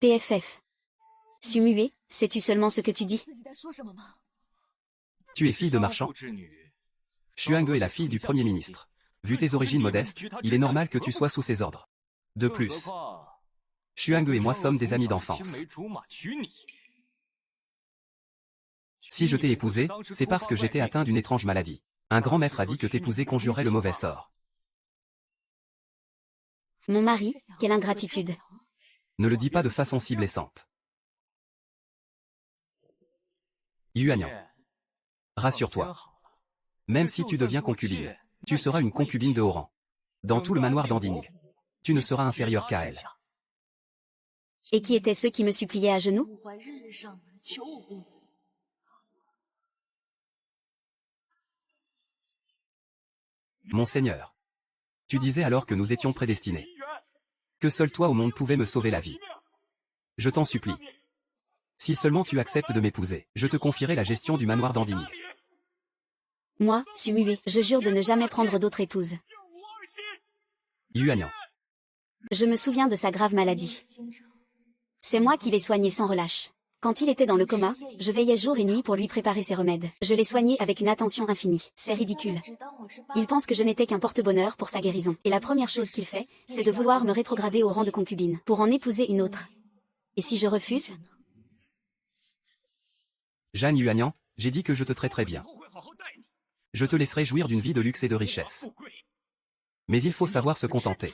PFF. Sumue, sais-tu seulement ce que tu dis? Tu es fille de marchand? Xuange est la fille du Premier ministre. Vu tes origines modestes, il est normal que tu sois sous ses ordres. De plus, Xuange et moi sommes des amis d'enfance. Si je t'ai épousé, c'est parce que j'étais atteint d'une étrange maladie. Un grand maître a dit que t'épouser conjurait le mauvais sort. Mon mari, quelle ingratitude. Ne le dis pas de façon si blessante. Yuanian. Rassure-toi. Même si tu deviens concubine, tu seras une concubine de haut rang. Dans tout le manoir d'Anding, tu ne seras inférieur qu'à elle. Et qui étaient ceux qui me suppliaient à genoux? Mon Seigneur. Tu disais alors que nous étions prédestinés. Que seul toi au monde pouvais me sauver la vie. Je t'en supplie. Si seulement tu acceptes de m'épouser, je te confierai la gestion du manoir d'Anding. Moi, Sumue, je jure de ne jamais prendre d'autre épouse. Yuanian. Je me souviens de sa grave maladie. C'est moi qui l'ai soigné sans relâche. Quand il était dans le coma, je veillais jour et nuit pour lui préparer ses remèdes. Je l'ai soigné avec une attention infinie. C'est ridicule. Il pense que je n'étais qu'un porte-bonheur pour sa guérison. Et la première chose qu'il fait, c'est de vouloir me rétrograder au rang de concubine, pour en épouser une autre. Et si je refuse? Jeanne Yuanian, j'ai dit que je te traiterai bien. Je te laisserai jouir d'une vie de luxe et de richesse. Mais il faut savoir se contenter.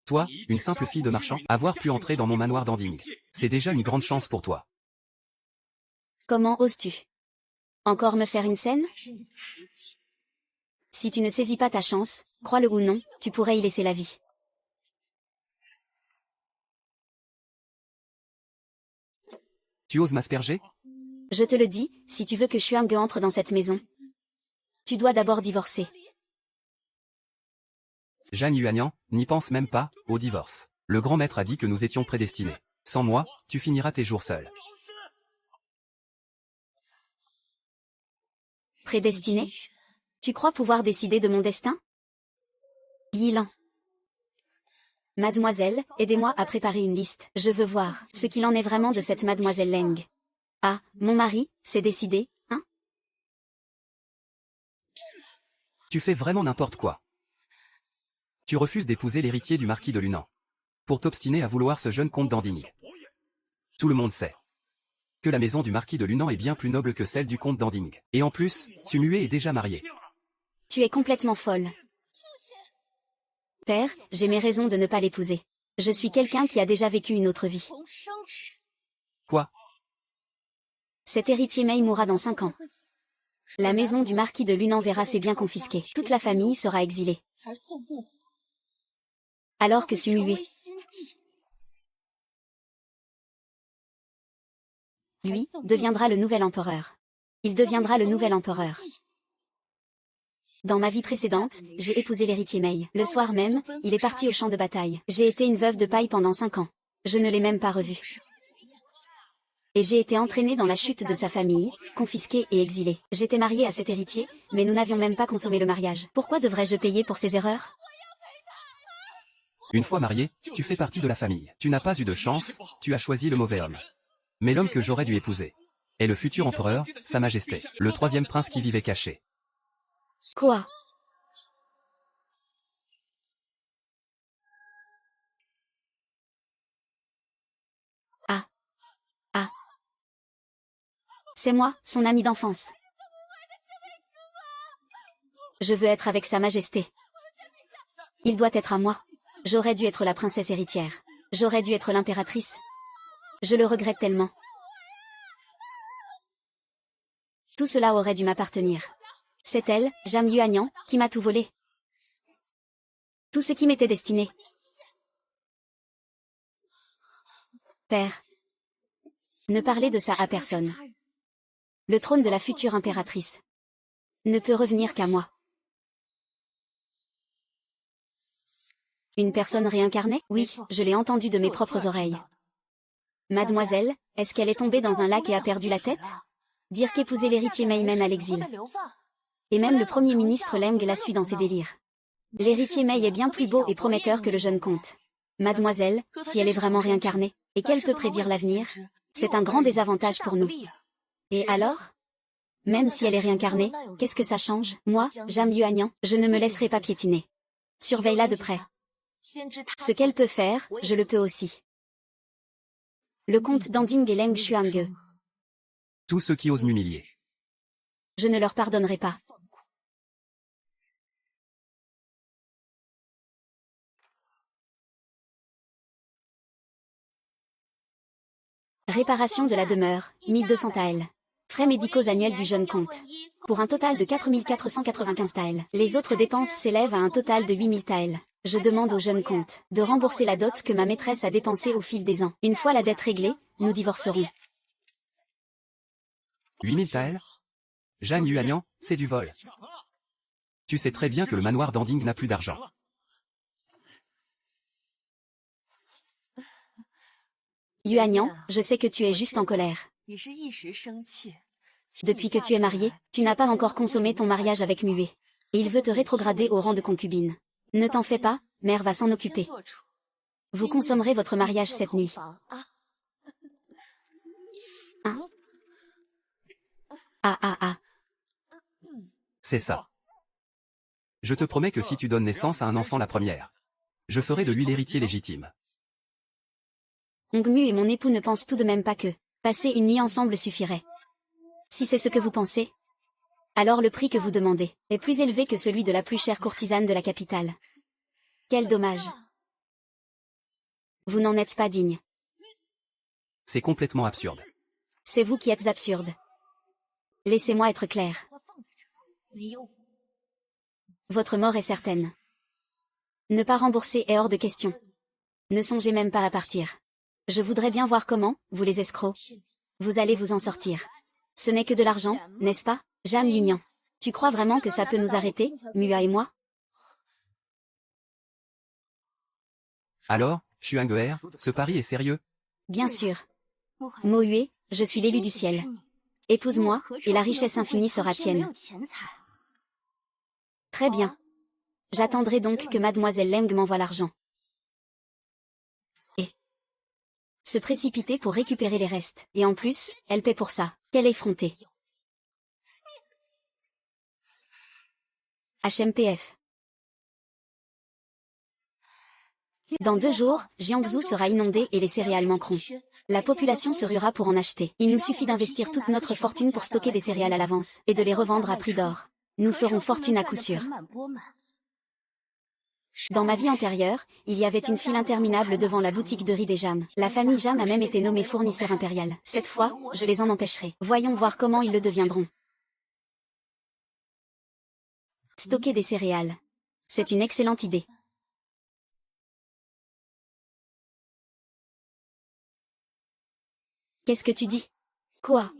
Toi, une simple fille de marchand, avoir pu entrer dans mon manoir d'Anding, c'est déjà une grande chance pour toi. Comment oses-tu? Encore me faire une scène? Si tu ne saisis pas ta chance, crois-le ou non, tu pourrais y laisser la vie. Tu oses m'asperger? Je te le dis, si tu veux que Xuange entre dans cette maison, tu dois d'abord divorcer. Jeanne Yuanian, n'y pense même pas, au divorce. Le grand maître a dit que nous étions prédestinés. Sans moi, tu finiras tes jours seul. Prédestiné? Tu crois pouvoir décider de mon destin? Yilan. Mademoiselle, aidez-moi à préparer une liste. Je veux voir ce qu'il en est vraiment de cette mademoiselle Leng. Ah, mon mari, c'est décidé, hein? Tu fais vraiment n'importe quoi. Tu refuses d'épouser l'héritier du marquis de Lunan. Pour t'obstiner à vouloir ce jeune comte d'Anding. Tout le monde sait que la maison du marquis de Lunan est bien plus noble que celle du comte d'Anding. Et en plus, Sumue est déjà marié. Tu es complètement folle. Père, j'ai mes raisons de ne pas l'épouser. Je suis quelqu'un qui a déjà vécu une autre vie. Quoi? Cet héritier Mei mourra dans 5 ans. La maison du marquis de Lunan verra ses biens confisqués. Toute la famille sera exilée. Alors que Sumue, lui, deviendra le nouvel empereur. Il deviendra le nouvel empereur. Dans ma vie précédente, j'ai épousé l'héritier Mei. Le soir même, il est parti au champ de bataille. J'ai été une veuve de paille pendant 5 ans. Je ne l'ai même pas revu. Et j'ai été entraînée dans la chute de sa famille, confisquée et exilée. J'étais mariée à cet héritier, mais nous n'avions même pas consommé le mariage. Pourquoi devrais-je payer pour ces erreurs? Une fois marié, tu fais partie de la famille. Tu n'as pas eu de chance, tu as choisi le mauvais homme. Mais l'homme que j'aurais dû épouser est le futur empereur, Sa Majesté, le 3e prince qui vivait caché. Quoi? Ah. Ah. C'est moi, son ami d'enfance. Je veux être avec Sa Majesté. Il doit être à moi. J'aurais dû être la princesse héritière. J'aurais dû être l'impératrice. Je le regrette tellement. Tout cela aurait dû m'appartenir. C'est elle, Jeanne Yuanian, qui m'a tout volé. Tout ce qui m'était destiné. Père. Ne parlez de ça à personne. Le trône de la future impératrice ne peut revenir qu'à moi. Une personne réincarnée? Oui, je l'ai entendu de mes propres oreilles. Mademoiselle, est-ce qu'elle est tombée dans un lac et a perdu la tête? Dire qu'épouser l'héritier Mei mène à l'exil. Et même le premier ministre Leng la suit dans ses délires. L'héritier Mei est bien plus beau et prometteur que le jeune comte. Mademoiselle, si elle est vraiment réincarnée, et qu'elle peut prédire l'avenir, c'est un grand désavantage pour nous. Et alors? Même si elle est réincarnée, qu'est-ce que ça change? Moi, Jam Yuanyang, je ne me laisserai pas piétiner. Surveille-la de près. Ce qu'elle peut faire, je le peux aussi. Le comte Danding et Leng Xuange. Tous ceux qui osent m'humilier. Je ne leur pardonnerai pas. Réparation de la demeure, 1200 taels. Frais médicaux annuels du jeune comte. Pour un total de 4495 taels. Les autres dépenses s'élèvent à un total de 8000 taels. Je demande au jeune comte de rembourser la dot que ma maîtresse a dépensée au fil des ans. Une fois la dette réglée, nous divorcerons. 8000 taels? Jam Yuanyang, c'est du vol. Tu sais très bien que le manoir Danding n'a plus d'argent. Yuanyang, je sais que tu es juste en colère. Depuis que tu es marié, tu n'as pas encore consommé ton mariage avec Muet. Et il veut te rétrograder au rang de concubine. Ne t'en fais pas, mère va s'en occuper. Vous consommerez votre mariage cette nuit. Hein? Ah. C'est ça. Je te promets que si tu donnes naissance à un enfant la première, je ferai de lui l'héritier légitime. Hongmu et mon époux ne pensent tout de même pas que passer une nuit ensemble suffirait. Si c'est ce que vous pensez, alors le prix que vous demandez est plus élevé que celui de la plus chère courtisane de la capitale. Quel dommage. Vous n'en êtes pas digne. C'est complètement absurde. C'est vous qui êtes absurde. Laissez-moi être clair. Votre mort est certaine. Ne pas rembourser est hors de question. Ne songez même pas à partir. Je voudrais bien voir comment, vous les escrocs, vous allez vous en sortir. Ce n'est que de l'argent, n'est-ce pas, Jam Yuanyang? Tu crois vraiment que ça peut nous arrêter, Mua et moi? Alors, Xuange, ce pari est sérieux? Bien sûr. Mohue, je suis l'élu du ciel. Épouse-moi, et la richesse infinie sera tienne. Très bien. J'attendrai donc que mademoiselle Leng m'envoie l'argent. Et se précipiter pour récupérer les restes. Et en plus, elle paie pour ça. Quelle effrontée. HMPF. Dans 2 jours, Jiangsu sera inondé et les céréales manqueront. La population se ruera pour en acheter. Il nous suffit d'investir toute notre fortune pour stocker des céréales à l'avance, et de les revendre à prix d'or. Nous ferons fortune à coup sûr. Dans ma vie antérieure, il y avait une file interminable devant la boutique de riz des Jam. La famille Jam a même été nommée fournisseur impérial. Cette fois, je les en empêcherai. Voyons voir comment ils le deviendront. Stocker des céréales. C'est une excellente idée. Qu'est-ce que tu dis? Quoi?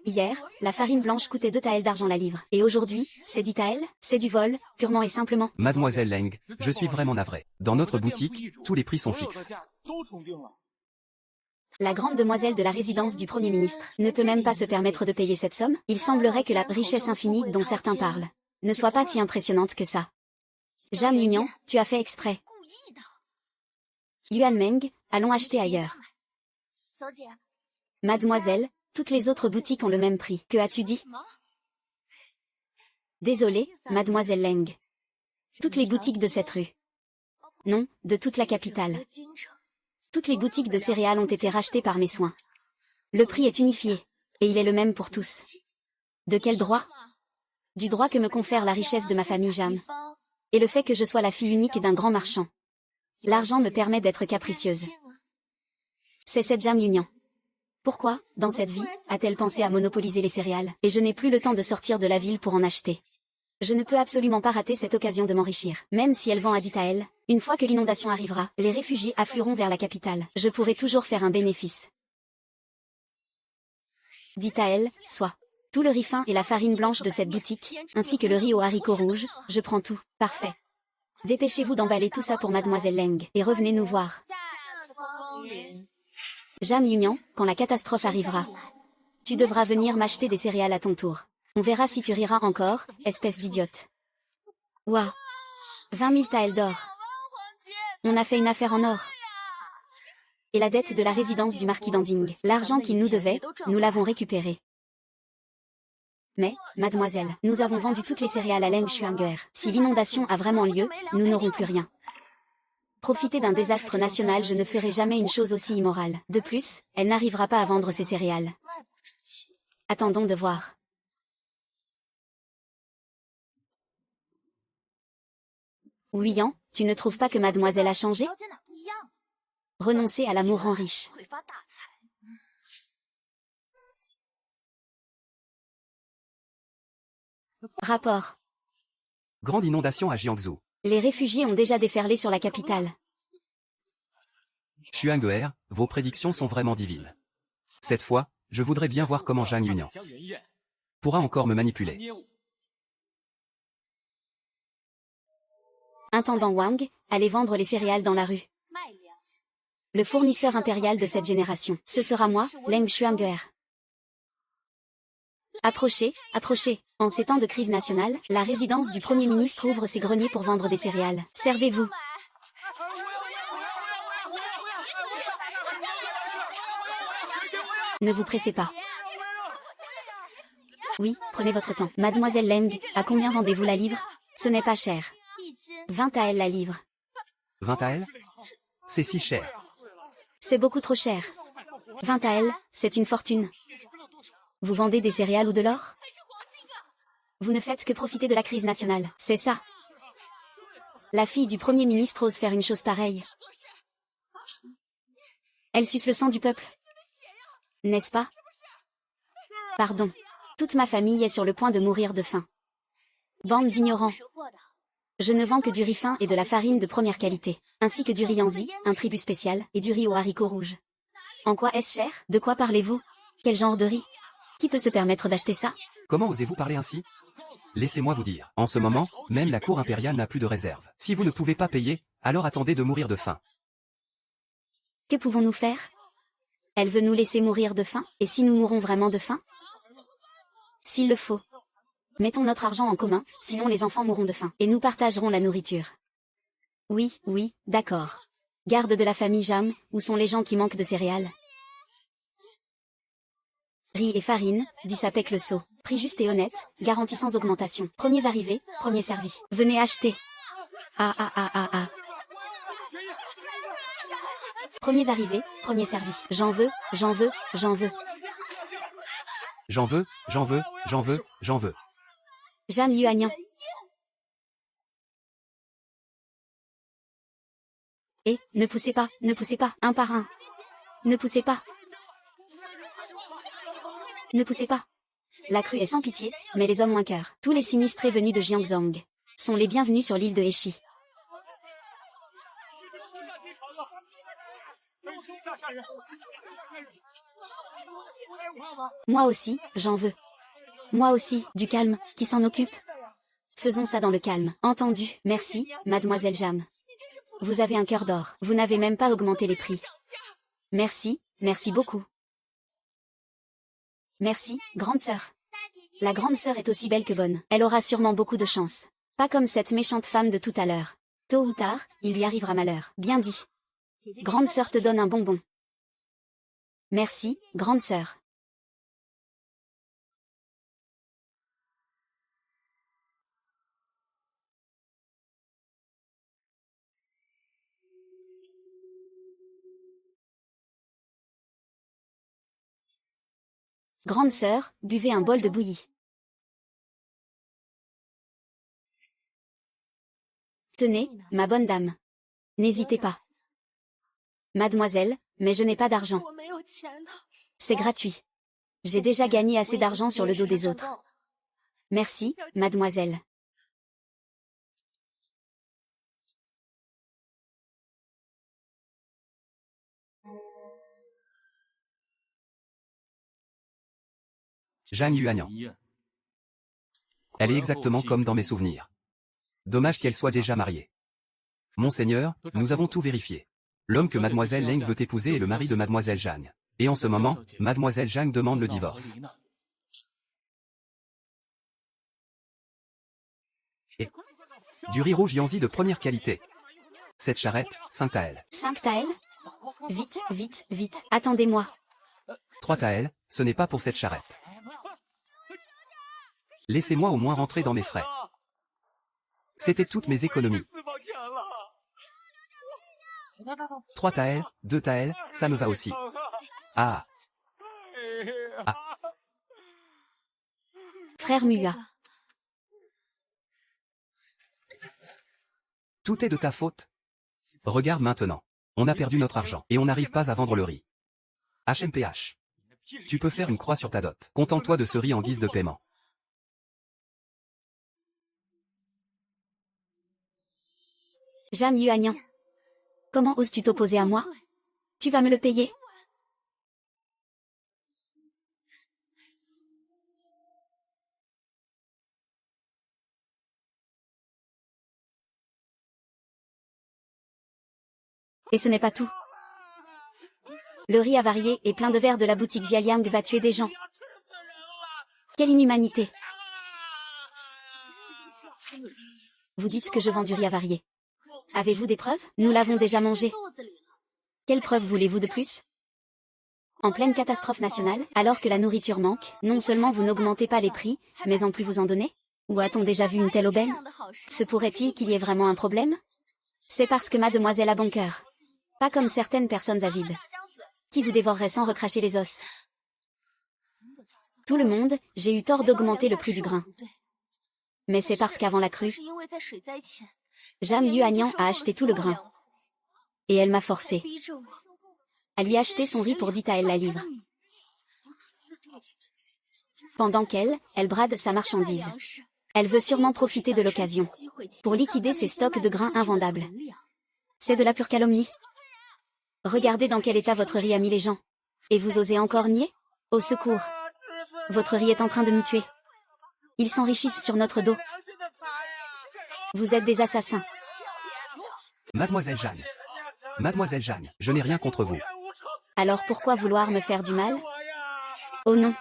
Hier, la farine blanche coûtait 2 taels d'argent la livre. Et aujourd'hui, c'est 10 taels? C'est du vol, purement et simplement. Mademoiselle Leng, je suis vraiment navré. Dans notre boutique, tous les prix sont fixes. La grande demoiselle de la résidence du Premier ministre ne peut même pas se permettre de payer cette somme. Il semblerait que la richesse infinie dont certains parlent ne soit pas si impressionnante que ça. Jam Yuanyang, tu as fait exprès. Yuan Meng, allons acheter ailleurs. Mademoiselle, toutes les autres boutiques ont le même prix. Que as-tu dit? Désolée, mademoiselle Leng. Toutes les boutiques de cette rue. Non, de toute la capitale. Toutes les boutiques de céréales ont été rachetées par mes soins. Le prix est unifié, et il est le même pour tous. De quel droit? Du droit que me confère la richesse de ma famille Jam. Et le fait que je sois la fille unique d'un grand marchand. L'argent me permet d'être capricieuse. C'est cette Jam Yuanyang. Pourquoi, dans cette vie, a-t-elle pensé à monopoliser les céréales? Et je n'ai plus le temps de sortir de la ville pour en acheter. Je ne peux absolument pas rater cette occasion de m'enrichir. Même si elle vend à 10 taels, une fois que l'inondation arrivera, les réfugiés afflueront vers la capitale. Je pourrai toujours faire un bénéfice. 10 taels, soit tout le riz fin et la farine blanche de cette boutique, ainsi que le riz aux haricots rouges, je prends tout. Parfait. Dépêchez-vous d'emballer tout ça pour mademoiselle Leng, et revenez nous voir. Jam Yuanyang, quand la catastrophe arrivera, tu devras venir m'acheter des céréales à ton tour. On verra si tu riras encore, espèce d'idiote. Ouah. 20 000 taels d'or. On a fait une affaire en or. Et la dette de la résidence du marquis d'Anding. L'argent qu'il nous devait, nous l'avons récupéré. Mais, mademoiselle, nous avons vendu toutes les céréales à Leng Xuanguer. Si l'inondation a vraiment lieu, nous n'aurons plus rien. Profiter d'un désastre national, je ne ferai jamais une chose aussi immorale. De plus, elle n'arrivera pas à vendre ses céréales. Attendons de voir. Ouian, tu ne trouves pas que mademoiselle a changé? Renoncer à l'amour rend riche. Rapport. Grande inondation à Jiangsu. Les réfugiés ont déjà déferlé sur la capitale. Xuanguer, vos prédictions sont vraiment divines. Cette fois, je voudrais bien voir comment Zhang Yunian pourra encore me manipuler. Intendant Wang, allez vendre les céréales dans la rue. Le fournisseur impérial de cette génération. Ce sera moi, Leng Xuanguer. Approchez, approchez. En ces temps de crise nationale, la résidence du Premier ministre ouvre ses greniers pour vendre des céréales. Servez-vous. Ne vous pressez pas. Oui, prenez votre temps. Mademoiselle Leng, à combien vendez-vous la livre? Ce n'est pas cher. 20 à elle la livre. 20 à elle? C'est si cher. C'est beaucoup trop cher. 20 à elle, c'est une fortune. Vous vendez des céréales ou de l'or? Vous ne faites que profiter de la crise nationale, c'est ça. La fille du Premier ministre ose faire une chose pareille. Elle suce le sang du peuple. N'est-ce pas? Pardon. Toute ma famille est sur le point de mourir de faim. Bande d'ignorants. Je ne vends que du riz fin et de la farine de première qualité, ainsi que du riz Yanzi, un tribut spécial, et du riz aux haricots rouges. En quoi est-ce cher? De quoi parlez-vous? Quel genre de riz? Qui peut se permettre d'acheter ça? Comment osez-vous parler ainsi? Laissez-moi vous dire, en ce moment, même la cour impériale n'a plus de réserve. Si vous ne pouvez pas payer, alors attendez de mourir de faim. Que pouvons-nous faire? Elle veut nous laisser mourir de faim, et si nous mourons vraiment de faim? S'il le faut. Mettons notre argent en commun, sinon les enfants mourront de faim, et nous partagerons la nourriture. Oui, oui, d'accord. Garde de la famille Jam, où sont les gens qui manquent de céréales? Riz et farine, dit Sapek le sot. Prix juste et honnête, garantie sans augmentation. Premiers arrivés, premiers servis. Venez acheter. Ah ah ah ah ah. Premiers arrivés, premiers servis. J'en veux, j'en veux, j'en veux. J'en veux, j'en veux, j'en veux, j'en veux. Jam Yuanian. Et, ne poussez pas, un par un. Ne poussez pas. Ne poussez pas. La crue est sans pitié, mais les hommes ont un cœur. Tous les sinistrés venus de Jiangzhong sont les bienvenus sur l'île de Hechi. Moi aussi, j'en veux. Moi aussi, du calme, qui s'en occupe? Faisons ça dans le calme. Entendu, merci, mademoiselle Jam. Vous avez un cœur d'or. Vous n'avez même pas augmenté les prix. Merci, merci beaucoup. Merci, grande sœur. La grande sœur est aussi belle que bonne. Elle aura sûrement beaucoup de chance. Pas comme cette méchante femme de tout à l'heure. Tôt ou tard, il lui arrivera malheur. Bien dit. Grande sœur te donne un bonbon. Merci, grande sœur. Grande sœur, buvez un bol de bouillie. Tenez, ma bonne dame. N'hésitez pas. Mademoiselle, mais je n'ai pas d'argent. C'est gratuit. J'ai déjà gagné assez d'argent sur le dos des autres. Merci, mademoiselle. Zhang Yuanian. Elle est exactement comme dans mes souvenirs. Dommage qu'elle soit déjà mariée. Monseigneur, nous avons tout vérifié. L'homme que mademoiselle Leng veut épouser est le mari de mademoiselle Zhang. Et en ce moment, mademoiselle Zhang demande le divorce. Et du riz rouge Yanzi de première qualité. Cette charrette, 5 taels. 5 taels? Vite, vite, vite, attendez-moi. 3 taels, ce n'est pas pour cette charrette. Laissez-moi au moins rentrer dans mes frais. C'était toutes mes économies. 3 taels, 2 taels, ça me va aussi. Ah. Ah. Frère Mua. Tout est de ta faute. Regarde maintenant. On a perdu notre argent et on n'arrive pas à vendre le riz. HMPH. Tu peux faire une croix sur ta dot. Contente-toi de ce riz en guise de paiement. Jam Yuanian. Comment oses-tu t'opposer à moi? Tu vas me le payer. Et ce n'est pas tout. Le riz avarié et plein de verre de la boutique Jialiang va tuer des gens. Quelle inhumanité. Vous dites que je vends du riz avarié. Avez-vous des preuves? Nous l'avons déjà mangé. Quelles preuves voulez-vous de plus? En pleine catastrophe nationale, alors que la nourriture manque, non seulement vous n'augmentez pas les prix, mais en plus vous en donnez? Ou a-t-on déjà vu une telle aubaine? Se pourrait-il qu'il y ait vraiment un problème? C'est parce que mademoiselle a bon cœur. Pas comme certaines personnes avides, qui vous dévoreraient sans recracher les os. Tout le monde, j'ai eu tort d'augmenter le prix du grain. Mais c'est parce qu'avant la crue, Jam Yuanian a acheté tout le grain. Et elle m'a forcé à lui acheter son riz pour 10 taels la livre. Pendant elle brade sa marchandise. Elle veut sûrement profiter de l'occasion pour liquider ses stocks de grains invendables. C'est de la pure calomnie. Regardez dans quel état votre riz a mis les gens. Et vous osez encore nier? Au secours. Votre riz est en train de nous tuer. Ils s'enrichissent sur notre dos. Vous êtes des assassins. Mademoiselle Jeanne. Mademoiselle Jeanne, je n'ai rien contre vous. Alors pourquoi vouloir me faire du mal? Oh non.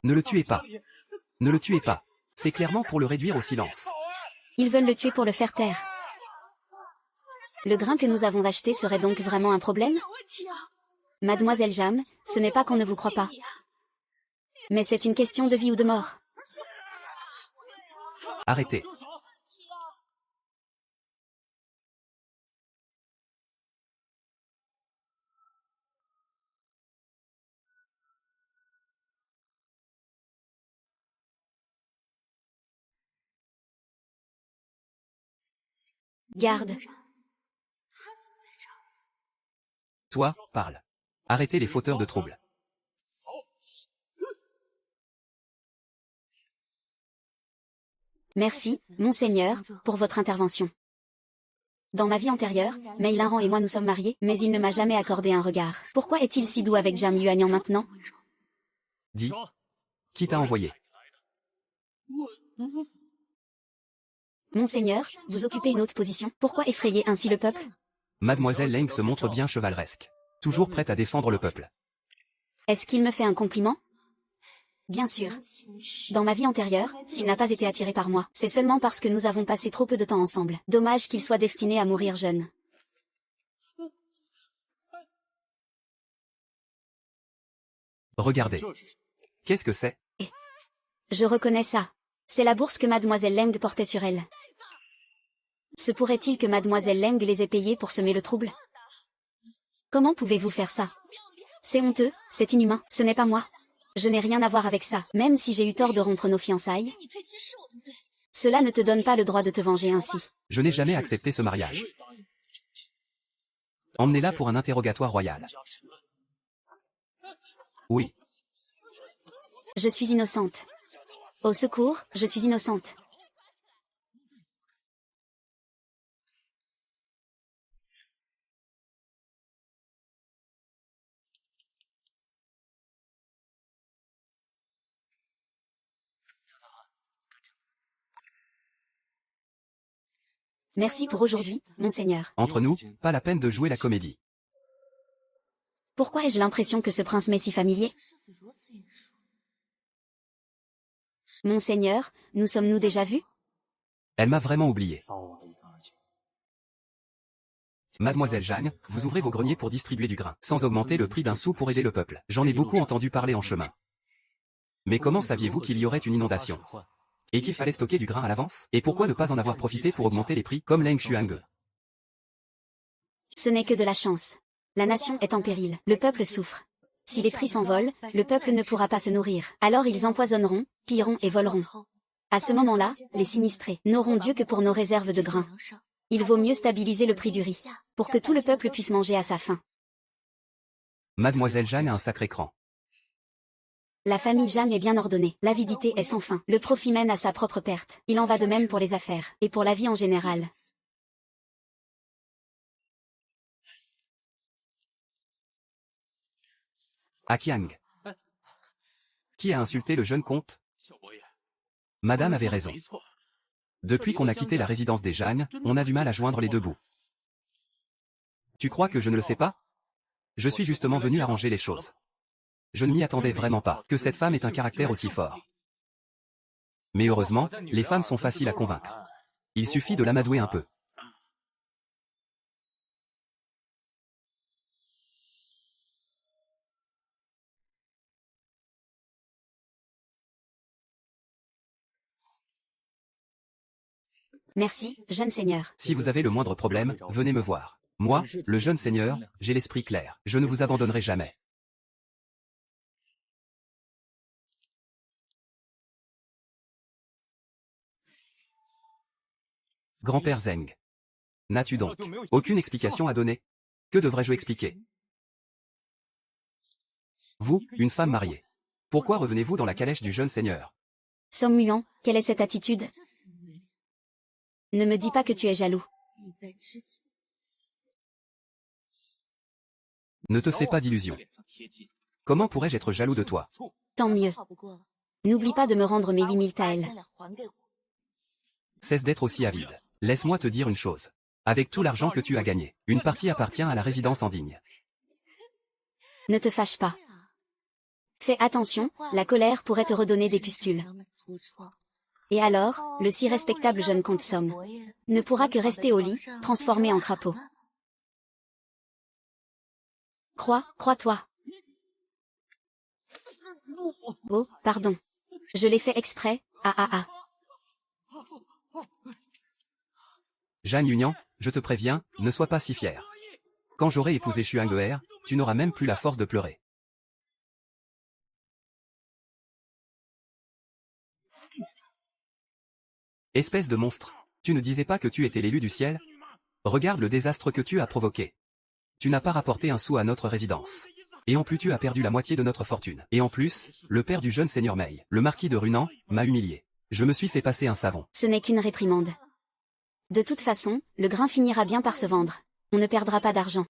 Ne le tuez pas. Ne le tuez pas. C'est clairement pour le réduire au silence. Ils veulent le tuer pour le faire taire. Le grain que nous avons acheté serait donc vraiment un problème? Mademoiselle Jam, ce n'est pas qu'on ne vous croit pas. Mais c'est une question de vie ou de mort. Arrêtez. Garde. Toi, parle. Arrêtez les fauteurs de troubles. Merci, monseigneur, pour votre intervention. Dans ma vie antérieure, Mei Linran et moi nous sommes mariés, mais il ne m'a jamais accordé un regard. Pourquoi est-il si doux avec Jam Yuanian maintenant? Dis. Qui t'a envoyé? Monseigneur, vous occupez une haute position. Pourquoi effrayer ainsi le peuple? Mademoiselle Leng se montre bien chevaleresque. Toujours prête à défendre le peuple. Est-ce qu'il me fait un compliment? Bien sûr. Dans ma vie antérieure, s'il n'a pas été attiré par moi, c'est seulement parce que nous avons passé trop peu de temps ensemble. Dommage qu'il soit destiné à mourir jeune. Regardez. Qu'est-ce que c'est? Je reconnais ça. C'est la bourse que mademoiselle Leng portait sur elle. Se pourrait-il que mademoiselle Leng les ait payés pour semer le trouble? Comment pouvez-vous faire ça? C'est honteux, c'est inhumain, ce n'est pas moi. Je n'ai rien à voir avec ça, même si j'ai eu tort de rompre nos fiançailles. Cela ne te donne pas le droit de te venger ainsi. Je n'ai jamais accepté ce mariage. Emmenez-la pour un interrogatoire royal. Oui. Je suis innocente. Au secours, je suis innocente. Merci pour aujourd'hui, monseigneur. Entre nous, pas la peine de jouer la comédie. Pourquoi ai-je l'impression que ce prince m'est si familier? Monseigneur, nous sommes-nous déjà vus? Elle m'a vraiment oublié. Mademoiselle Jeanne, vous ouvrez vos greniers pour distribuer du grain, sans augmenter le prix d'un sou pour aider le peuple. J'en ai beaucoup entendu parler en chemin. Mais comment saviez-vous qu'il y aurait une inondation? Et qu'il fallait stocker du grain à l'avance? Et pourquoi ne pas en avoir profité pour augmenter les prix, comme Leng Xuange? Ce n'est que de la chance. La nation est en péril, le peuple souffre. Si les prix s'envolent, le peuple ne pourra pas se nourrir. Alors ils empoisonneront, pilleront et voleront. À ce moment-là, les sinistrés n'auront Dieu que pour nos réserves de grains. Il vaut mieux stabiliser le prix du riz, pour que tout le peuple puisse manger à sa faim. Mademoiselle Jeanne a un sacré cran. La famille Jeanne est bien ordonnée, l'avidité est sans fin, le profit mène à sa propre perte. Il en va de même pour les affaires, et pour la vie en général. Akiang. Qui a insulté le jeune comte? Madame avait raison. Depuis qu'on a quitté la résidence des Jeanne, on a du mal à joindre les deux bouts. Tu crois que je ne le sais pas? Je suis justement venu arranger les choses. Je ne m'y attendais vraiment pas, que cette femme ait un caractère aussi fort. Mais heureusement, les femmes sont faciles à convaincre. Il suffit de l'amadouer un peu. Merci, jeune seigneur. Si vous avez le moindre problème, venez me voir. Moi, le jeune seigneur, j'ai l'esprit clair. Je ne vous abandonnerai jamais. Grand-père Zeng. N'as-tu donc aucune explication à donner? Que devrais-je expliquer? Vous, une femme mariée. Pourquoi revenez-vous dans la calèche du jeune seigneur? Somme Muan, quelle est cette attitude? Ne me dis pas que tu es jaloux. Ne te fais pas d'illusions. Comment pourrais-je être jaloux de toi? Tant mieux. N'oublie pas de me rendre mes 8000 taels. Cesse d'être aussi avide. Laisse-moi te dire une chose. Avec tout l'argent que tu as gagné, une partie appartient à la résidence en digne. Ne te fâche pas. Fais attention, la colère pourrait te redonner des pustules. Et alors, le si respectable jeune comte Somme ne pourra que rester au lit, transformé en crapaud. Crois-toi. Oh, pardon. Je l'ai fait exprès, Jeanne Union, je te préviens, ne sois pas si fière. Quand j'aurai épousé Xuange, tu n'auras même plus la force de pleurer. Espèce de monstre, tu ne disais pas que tu étais l'élu du ciel? Regarde le désastre que tu as provoqué. Tu n'as pas rapporté un sou à notre résidence. Et en plus tu as perdu la moitié de notre fortune. Et en plus, le père du jeune seigneur Mei, le marquis de Runan, m'a humilié. Je me suis fait passer un savon. Ce n'est qu'une réprimande. De toute façon, le grain finira bien par se vendre. On ne perdra pas d'argent.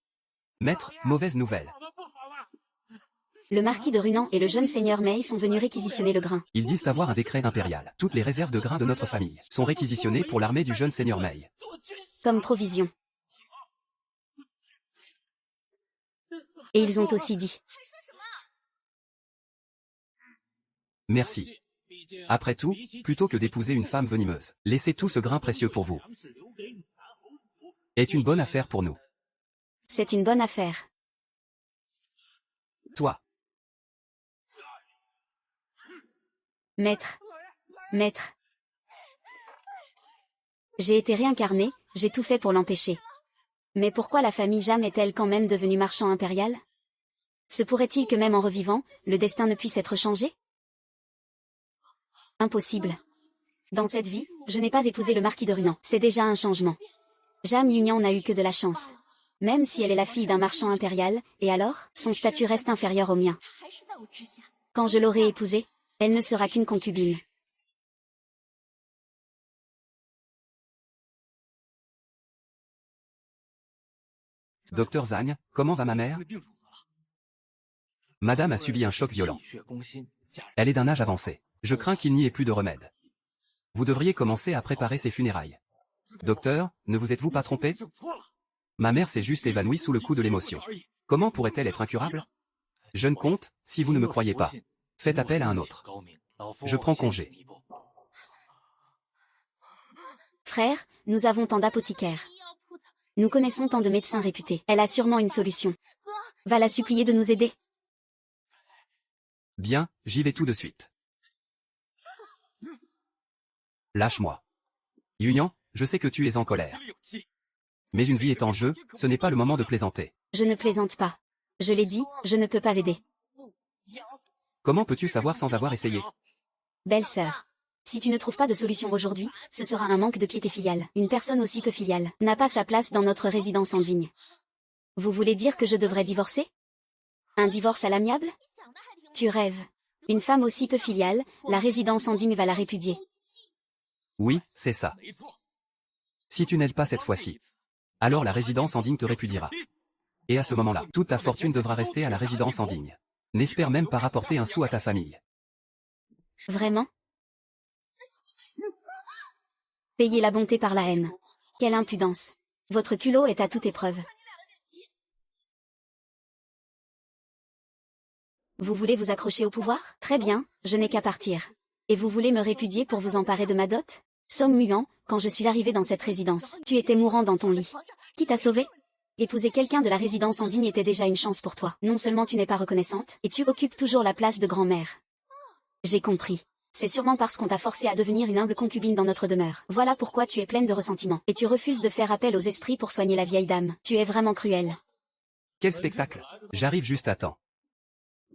Maître, mauvaise nouvelle. Le marquis de Runan et le jeune seigneur Mei sont venus réquisitionner le grain. Ils disent avoir un décret impérial. Toutes les réserves de grains de notre famille sont réquisitionnées pour l'armée du jeune seigneur Mei. Comme provision. Et ils ont aussi dit. Merci. Après tout, plutôt que d'épouser une femme venimeuse, laissez tout ce grain précieux pour vous. Est une bonne affaire pour nous. C'est une bonne affaire. Toi. Maître. J'ai été réincarné, j'ai tout fait pour l'empêcher. Mais pourquoi la famille Jam est-elle quand même devenue marchand impérial? Se pourrait-il que même en revivant, le destin ne puisse être changé? Impossible. Dans cette vie, je n'ai pas épousé le marquis de Runan. C'est déjà un changement. Jam Union n'a eu que de la chance. Même si elle est la fille d'un marchand impérial, et alors, son statut reste inférieur au mien. Quand je l'aurai épousée, elle ne sera qu'une concubine. Docteur Zhang, comment va ma mère? Madame a subi un choc violent. Elle est d'un âge avancé. Je crains qu'il n'y ait plus de remède. Vous devriez commencer à préparer ses funérailles. Docteur, ne vous êtes-vous pas trompé? Ma mère s'est juste évanouie sous le coup de l'émotion. Comment pourrait-elle être incurable? Jeune comte, si vous ne me croyez pas, faites appel à un autre. Je prends congé. Frère, nous avons tant d'apothicaires. Nous connaissons tant de médecins réputés. Elle a sûrement une solution. Va la supplier de nous aider. Bien, j'y vais tout de suite. Lâche-moi. Yunian, je sais que tu es en colère. Mais une vie est en jeu, ce n'est pas le moment de plaisanter. Je ne plaisante pas. Je l'ai dit, je ne peux pas aider. Comment peux-tu savoir sans avoir essayé? Belle-sœur. Si tu ne trouves pas de solution aujourd'hui, ce sera un manque de piété filiale. Une personne aussi peu filiale n'a pas sa place dans notre résidence indigne. Vous voulez dire que je devrais divorcer? Un divorce à l'amiable? Tu rêves. Une femme aussi peu filiale, la résidence indigne va la répudier. Oui, c'est ça. Si tu n'aides pas cette fois-ci, alors la résidence indigne te répudiera. Et à ce moment-là, toute ta fortune devra rester à la résidence indigne. N'espère même pas rapporter un sou à ta famille. Vraiment? Payer la bonté par la haine. Quelle impudence. Votre culot est à toute épreuve. Vous voulez vous accrocher au pouvoir? Très bien, je n'ai qu'à partir. Et vous voulez me répudier pour vous emparer de ma dot? Somme muant, quand je suis arrivé dans cette résidence, tu étais mourant dans ton lit. Qui t'a sauvé? Épouser quelqu'un de la résidence indigne était déjà une chance pour toi. Non seulement tu n'es pas reconnaissante, et tu occupes toujours la place de grand-mère. J'ai compris. C'est sûrement parce qu'on t'a forcé à devenir une humble concubine dans notre demeure. Voilà pourquoi tu es pleine de ressentiment. Et tu refuses de faire appel aux esprits pour soigner la vieille dame. Tu es vraiment cruelle. Quel spectacle! J'arrive juste à temps.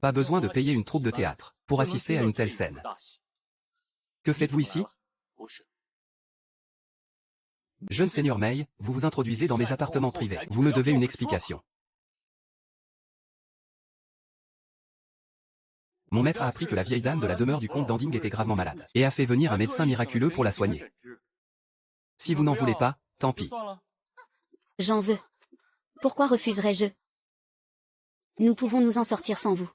Pas besoin de payer une troupe de théâtre pour assister à une telle scène. Que faites-vous ici? Jeune seigneur Mei, vous vous introduisez dans mes appartements privés. Vous me devez une explication. Mon maître a appris que la vieille dame de la demeure du comte d'Anding était gravement malade, et a fait venir un médecin miraculeux pour la soigner. Si vous n'en voulez pas, tant pis. J'en veux. Pourquoi refuserais-je? Nous pouvons nous en sortir sans vous.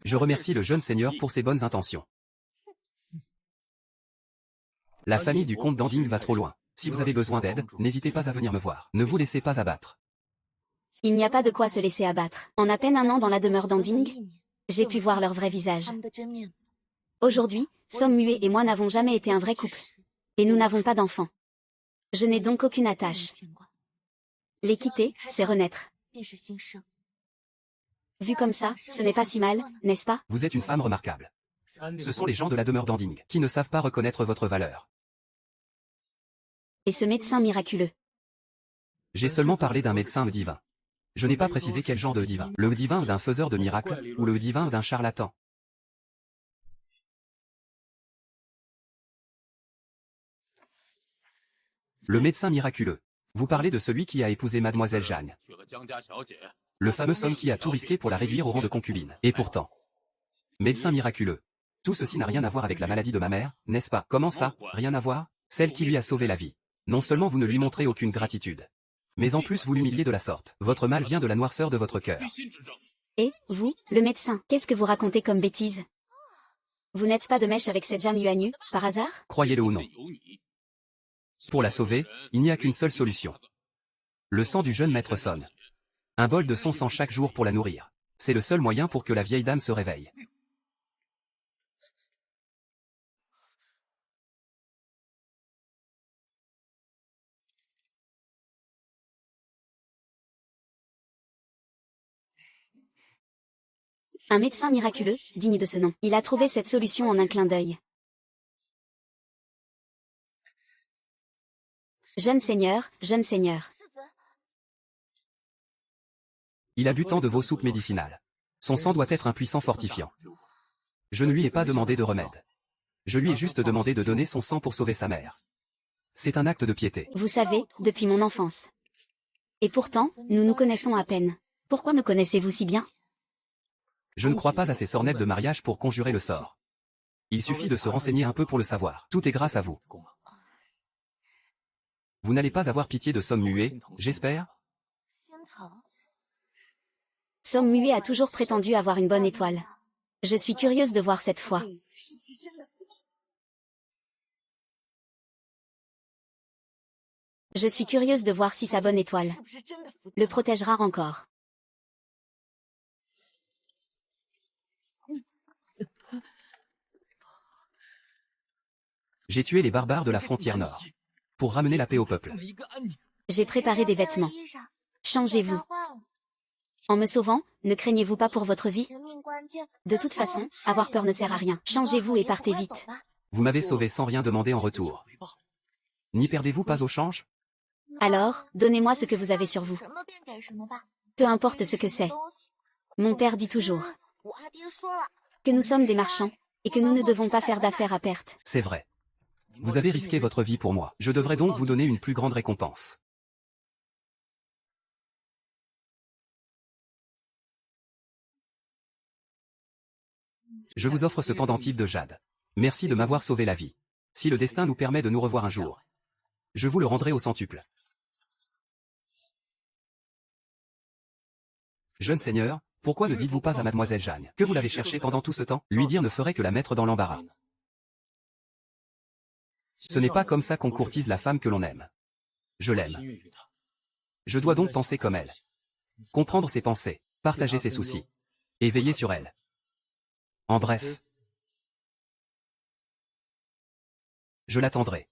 Je remercie le jeune seigneur pour ses bonnes intentions. La famille du comte d'Anding va trop loin. Si vous avez besoin d'aide, n'hésitez pas à venir me voir. Ne vous laissez pas abattre. Il n'y a pas de quoi se laisser abattre. En à peine un an dans la demeure d'Anding, j'ai pu voir leur vrai visage. Aujourd'hui, Somme Muet et moi n'avons jamais été un vrai couple. Et nous n'avons pas d'enfants. Je n'ai donc aucune attache. Les quitter, c'est renaître. Vu comme ça, ce n'est pas si mal, n'est-ce pas? Vous êtes une femme remarquable. Ce sont les gens de la demeure d'Anding qui ne savent pas reconnaître votre valeur. Et ce médecin miraculeux? J'ai seulement parlé d'un médecin divin. Je n'ai pas précisé quel genre de divin. Le divin d'un faiseur de miracles, ou le divin d'un charlatan. Le médecin miraculeux. Vous parlez de celui qui a épousé mademoiselle Jeanne. Le fameux homme qui a tout risqué pour la réduire au rang de concubine. Et pourtant. Médecin miraculeux. Tout ceci n'a rien à voir avec la maladie de ma mère, n'est-ce pas? Comment ça, rien à voir? Celle qui lui a sauvé la vie. Non seulement vous ne lui montrez aucune gratitude, mais en plus vous l'humiliez de la sorte. Votre mal vient de la noirceur de votre cœur. Et, vous, le médecin, qu'est-ce que vous racontez comme bêtise? Vous n'êtes pas de mèche avec cette Jam Yuanyu, par hasard? Croyez-le ou non. Pour la sauver, il n'y a qu'une seule solution. Le sang du jeune maître Son. Un bol de son sang chaque jour pour la nourrir. C'est le seul moyen pour que la vieille dame se réveille. Un médecin miraculeux, digne de ce nom. Il a trouvé cette solution en un clin d'œil. Jeune seigneur, jeune seigneur. Il a bu tant de vos soupes médicinales. Son sang doit être un puissant fortifiant. Je ne lui ai pas demandé de remède. Je lui ai juste demandé de donner son sang pour sauver sa mère. C'est un acte de piété. Vous savez, depuis mon enfance. Et pourtant, nous nous connaissons à peine. Pourquoi me connaissez-vous si bien? Je ne crois pas à ces sornettes de mariage pour conjurer le sort. Il suffit de se renseigner un peu pour le savoir. Tout est grâce à vous. Vous n'allez pas avoir pitié de Somme Muet, j'espère? Somme Muet a toujours prétendu avoir une bonne étoile. Je suis curieuse de voir cette fois. Je suis curieuse de voir si sa bonne étoile le protégera encore. J'ai tué les barbares de la frontière nord. pour ramener la paix au peuple. J'ai préparé des vêtements. Changez-vous. En me sauvant, ne craignez-vous pas pour votre vie? De toute façon, avoir peur ne sert à rien. Changez-vous et partez vite. Vous m'avez sauvé sans rien demander en retour. N'y perdez-vous pas au change? Alors, donnez-moi ce que vous avez sur vous. Peu importe ce que c'est. Mon père dit toujours que nous sommes des marchands, et que nous ne devons pas faire d'affaires à perte. C'est vrai. Vous avez risqué votre vie pour moi. Je devrais donc vous donner une plus grande récompense. Je vous offre ce pendentif de jade. Merci de m'avoir sauvé la vie. Si le destin nous permet de nous revoir un jour, je vous le rendrai au centuple. Jeune seigneur, pourquoi ne dites-vous pas à mademoiselle Jeanne que vous l'avez cherché pendant tout ce temps? Lui dire ne ferait que la mettre dans l'embarras. Ce n'est pas comme ça qu'on courtise la femme que l'on aime. Je l'aime. Je dois donc penser comme elle. Comprendre ses pensées, partager ses soucis, et veiller sur elle. En bref, je l'attendrai.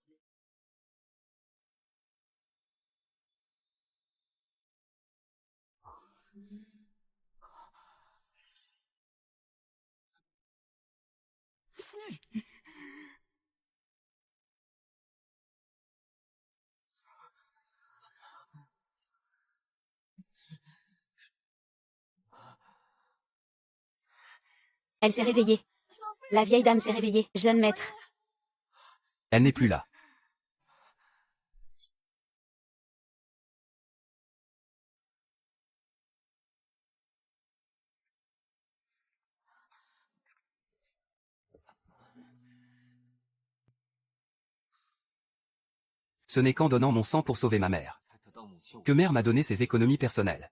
Elle s'est réveillée. La vieille dame s'est réveillée. Jeune maître. Elle n'est plus là. Ce n'est qu'en donnant mon sang pour sauver ma mère que mère m'a donné ses économies personnelles.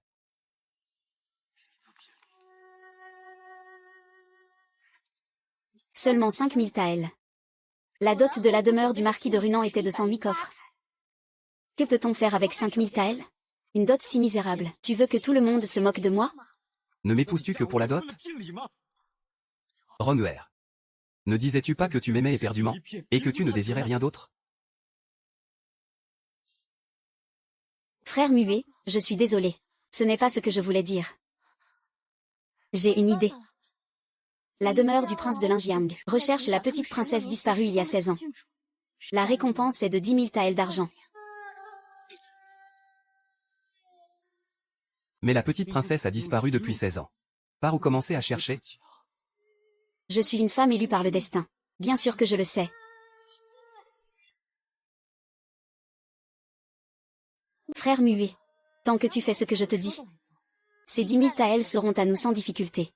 Seulement 5000 taels. La dot de la demeure du marquis de Runan était de 108 coffres. Que peut-on faire avec 5000 taels? Une dot si misérable. Tu veux que tout le monde se moque de moi? Ne m'épouses-tu que pour la dot? Ronguer. Ne disais-tu pas que tu m'aimais éperdument, et que tu ne désirais rien d'autre? Frère muet, je suis désolé. Ce n'est pas ce que je voulais dire. J'ai une idée. La demeure du prince de Linjiang recherche la petite princesse disparue il y a 16 ans. La récompense est de 10 000 taels d'argent. Mais la petite princesse a disparu depuis 16 ans. Par où commencer à chercher? Je suis une femme élue par le destin. Bien sûr que je le sais. Frère muet, tant que tu fais ce que je te dis, ces 10 000 taels seront à nous sans difficulté.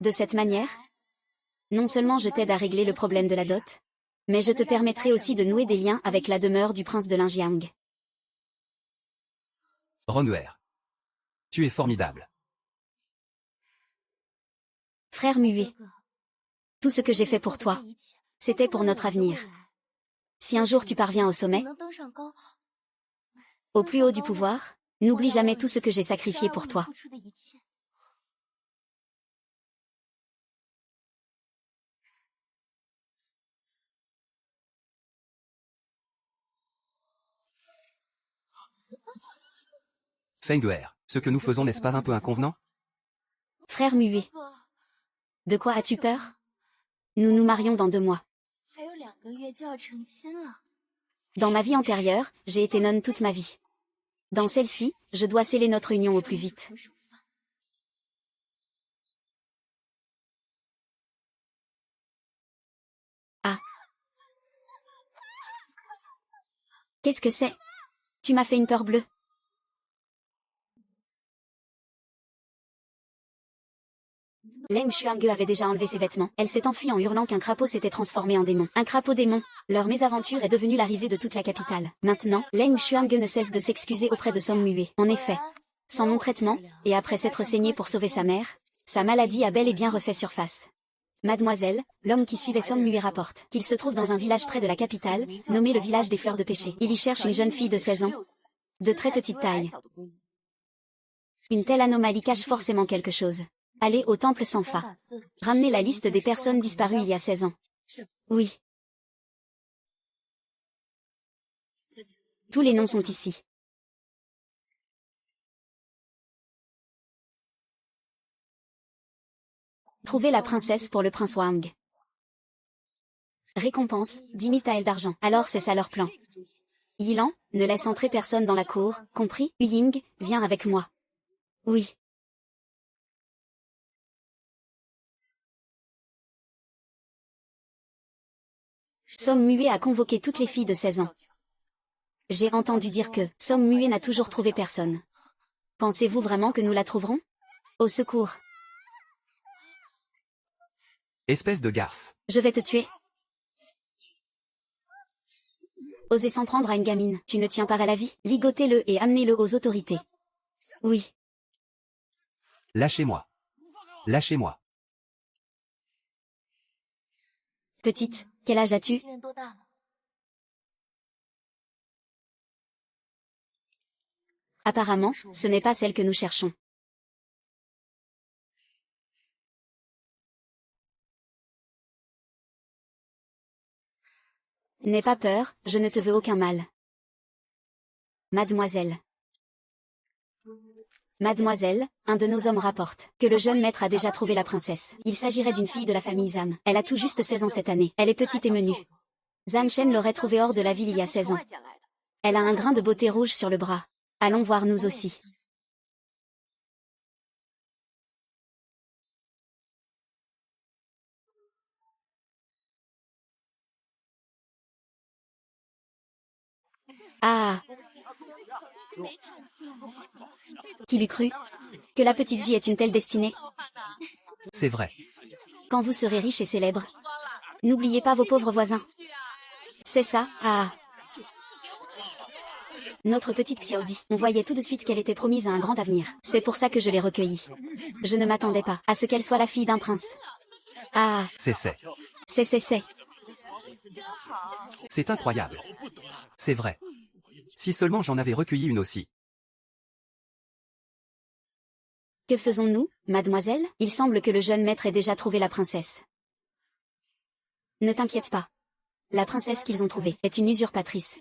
De cette manière, non seulement je t'aide à régler le problème de la dot, mais je te permettrai aussi de nouer des liens avec la demeure du prince de Linjiang. Ronguer. Tu es formidable. Frère muet, tout ce que j'ai fait pour toi, c'était pour notre avenir. Si un jour tu parviens au sommet, au plus haut du pouvoir, n'oublie jamais tout ce que j'ai sacrifié pour toi. Fenguer, ce que nous faisons n'est-ce pas un peu inconvenant? Frère muet, de quoi as-tu peur? Nous nous marions dans 2 mois. Dans ma vie antérieure, j'ai été nonne toute ma vie. Dans celle-ci, je dois sceller notre union au plus vite. Ah. Qu'est-ce que c'est? Tu m'as fait une peur bleue. Leng Xuange avait déjà enlevé ses vêtements. Elle s'est enfuie en hurlant qu'un crapaud s'était transformé en démon. Un crapaud démon. Leur mésaventure est devenue la risée de toute la capitale. Maintenant, Leng Xuange ne cesse de s'excuser auprès de Song Muet. En effet, sans mon traitement, et après s'être saignée pour sauver sa mère, sa maladie a bel et bien refait surface. Mademoiselle, l'homme qui suivait Song Muet rapporte qu'il se trouve dans un village près de la capitale, nommé le village des fleurs de pêcher. Il y cherche une jeune fille de 16 ans, de très petite taille. Une telle anomalie cache forcément quelque chose. Allez au temple Sanfa. Ramenez la liste des personnes disparues il y a 16 ans. Oui. Tous les noms sont ici. Trouvez la princesse pour le prince Wang. Récompense, 10 000 taels d'argent. Alors c'est ça leur plan. Yilan, ne laisse entrer personne dans la cour, compris? Ying, viens avec moi. Oui. Somme Muet a convoqué toutes les filles de 16 ans. J'ai entendu dire que Somme Muet n'a toujours trouvé personne. Pensez-vous vraiment que nous la trouverons? Au secours. Espèce de garce. Je vais te tuer. Osez s'en prendre à une gamine, tu ne tiens pas à la vie? Ligotez-le et amenez-le aux autorités. Oui. Lâchez-moi. Lâchez-moi. Petite, quel âge as-tu? Apparemment, ce n'est pas celle que nous cherchons. N'aie pas peur, je ne te veux aucun mal. Mademoiselle. Mademoiselle, un de nos hommes rapporte que le jeune maître a déjà trouvé la princesse. Il s'agirait d'une fille de la famille Zhang. Elle a tout juste 16 ans cette année. Elle est petite et menue. Zhang Shen l'aurait trouvée hors de la ville il y a 16 ans. Elle a un grain de beauté rouge sur le bras. Allons voir nous aussi. Ah! Qui l'eût cru? Que la petite J ait une telle destinée? C'est vrai. Quand vous serez riche et célèbre, n'oubliez pas vos pauvres voisins. C'est ça, ah! Notre petite Xiaodi, on voyait tout de suite qu'elle était promise à un grand avenir. C'est pour ça que je l'ai recueillie. Je ne m'attendais pas à ce qu'elle soit la fille d'un prince. Ah! C'est. C'est incroyable. C'est vrai. Si seulement j'en avais recueilli une aussi. Que faisons-nous, mademoiselle? Il semble que le jeune maître ait déjà trouvé la princesse. Ne t'inquiète pas. La princesse qu'ils ont trouvée est une usurpatrice.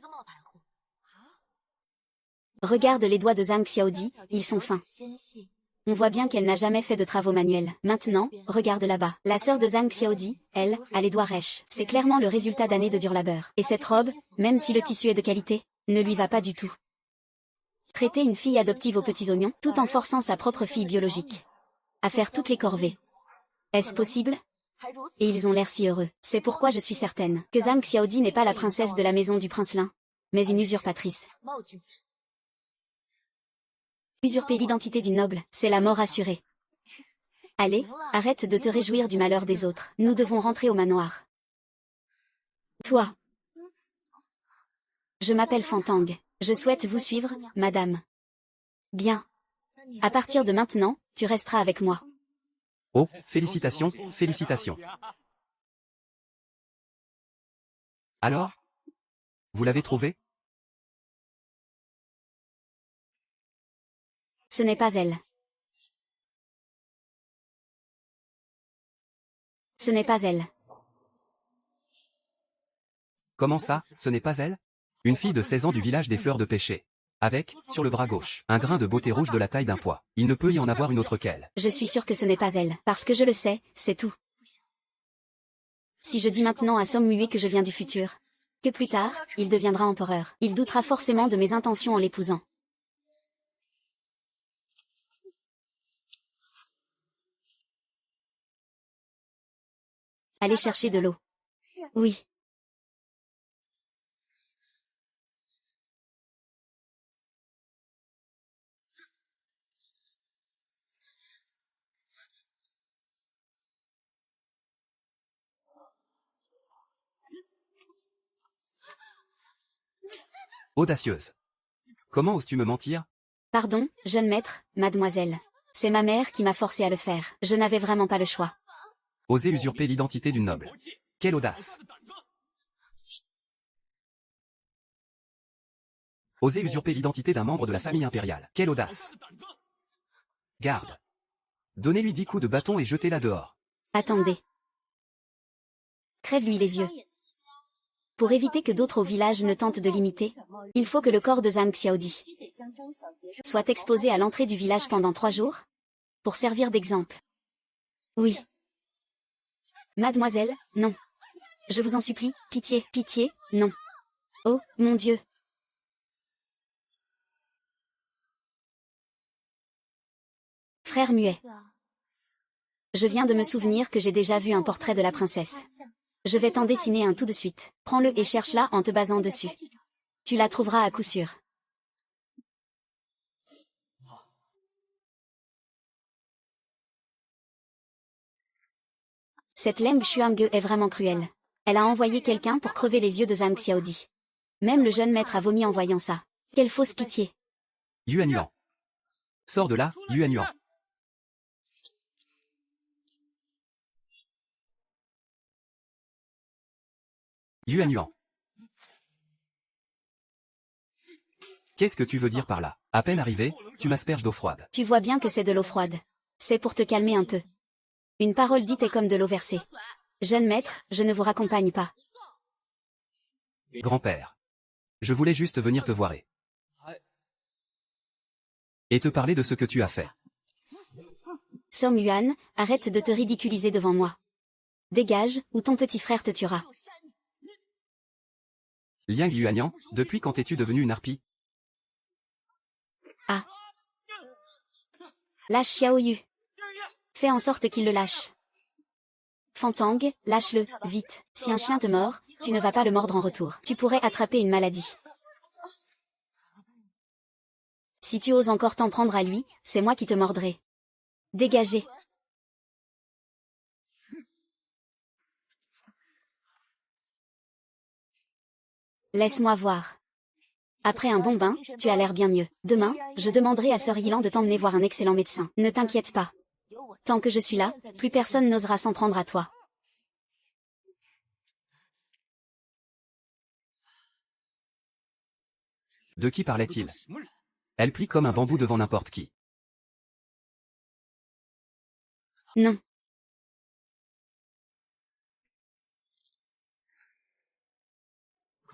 Regarde les doigts de Zhang Xiaodi, ils sont fins. On voit bien qu'elle n'a jamais fait de travaux manuels. Maintenant, regarde là-bas. La sœur de Zhang Xiaodi, elle, a les doigts rêches. C'est clairement le résultat d'années de dur labeur. Et cette robe, même si le tissu est de qualité, ne lui va pas du tout. Traiter une fille adoptive aux petits oignons, tout en forçant sa propre fille biologique à faire toutes les corvées. Est-ce possible? Et ils ont l'air si heureux. C'est pourquoi je suis certaine que Zhang Xiaodi n'est pas la princesse de la maison du prince Lin, mais une usurpatrice. Usurper l'identité du noble, c'est la mort assurée. Allez, arrête de te réjouir du malheur des autres. Nous devons rentrer au manoir. Toi. Je m'appelle Fantang. Je souhaite vous suivre, madame. Bien. À partir de maintenant, tu resteras avec moi. Oh, félicitations, félicitations. Alors? Vous l'avez trouvé? Ce n'est pas elle. Ce n'est pas elle. Comment ça, ce n'est pas elle? Une fille de 16 ans du village des fleurs de pêcher. Avec, sur le bras gauche, un grain de beauté rouge de la taille d'un pois. Il ne peut y en avoir une autre qu'elle. Je suis sûre que ce n'est pas elle, parce que je le sais, c'est tout. Si je dis maintenant à Somme Muet que je viens du futur, que plus tard, il deviendra empereur, il doutera forcément de mes intentions en l'épousant. Allez chercher de l'eau. Oui. Audacieuse. Comment oses-tu me mentir? Pardon, jeune maître, mademoiselle. C'est ma mère qui m'a forcé à le faire. Je n'avais vraiment pas le choix. Oser usurper l'identité d'une noble. Quelle audace! Oser usurper l'identité d'un membre de la famille impériale. Quelle audace! Garde! Donnez-lui 10 coups de bâton et jetez-la dehors. Attendez. Crève-lui les yeux. Pour éviter que d'autres au village ne tentent de l'imiter, il faut que le corps de Zhang Xiaodi soit exposé à l'entrée du village pendant 3 jours, pour servir d'exemple. Oui. Mademoiselle, non. Je vous en supplie, pitié, pitié, non. Oh, mon Dieu. Frère muet. Je viens de me souvenir que j'ai déjà vu un portrait de la princesse. Je vais t'en dessiner un tout de suite. Prends-le et cherche-la en te basant dessus. Tu la trouveras à coup sûr. Cette Leng Xuange est vraiment cruelle. Elle a envoyé quelqu'un pour crever les yeux de Zhang Xiaodi. Même le jeune maître a vomi en voyant ça. Quelle fausse pitié. Yuan Yuan. Sors de là, Yuan Yuan. Yuan Yuan. Qu'est-ce que tu veux dire par là? À peine arrivé, tu m'asperges d'eau froide. Tu vois bien que c'est de l'eau froide. C'est pour te calmer un peu. Une parole dite est comme de l'eau versée. Jeune maître, je ne vous raccompagne pas. Grand-père. Je voulais juste venir te voir et te parler de ce que tu as fait. Song Yuan, arrête de te ridiculiser devant moi. Dégage, ou ton petit frère te tuera. Liang Yuanian, depuis quand es-tu devenu une harpie? Ah. Lâche Xiao Yu. Fais en sorte qu'il le lâche. Fantang, lâche-le, vite. Si un chien te mord, tu ne vas pas le mordre en retour. Tu pourrais attraper une maladie. Si tu oses encore t'en prendre à lui, c'est moi qui te mordrai. Dégagez. Laisse-moi voir. Après un bon bain, tu as l'air bien mieux. Demain, je demanderai à Sœur Yilan de t'emmener voir un excellent médecin. Ne t'inquiète pas. Tant que je suis là, plus personne n'osera s'en prendre à toi. De qui parlait-il? Elle plie comme un bambou devant n'importe qui. Non.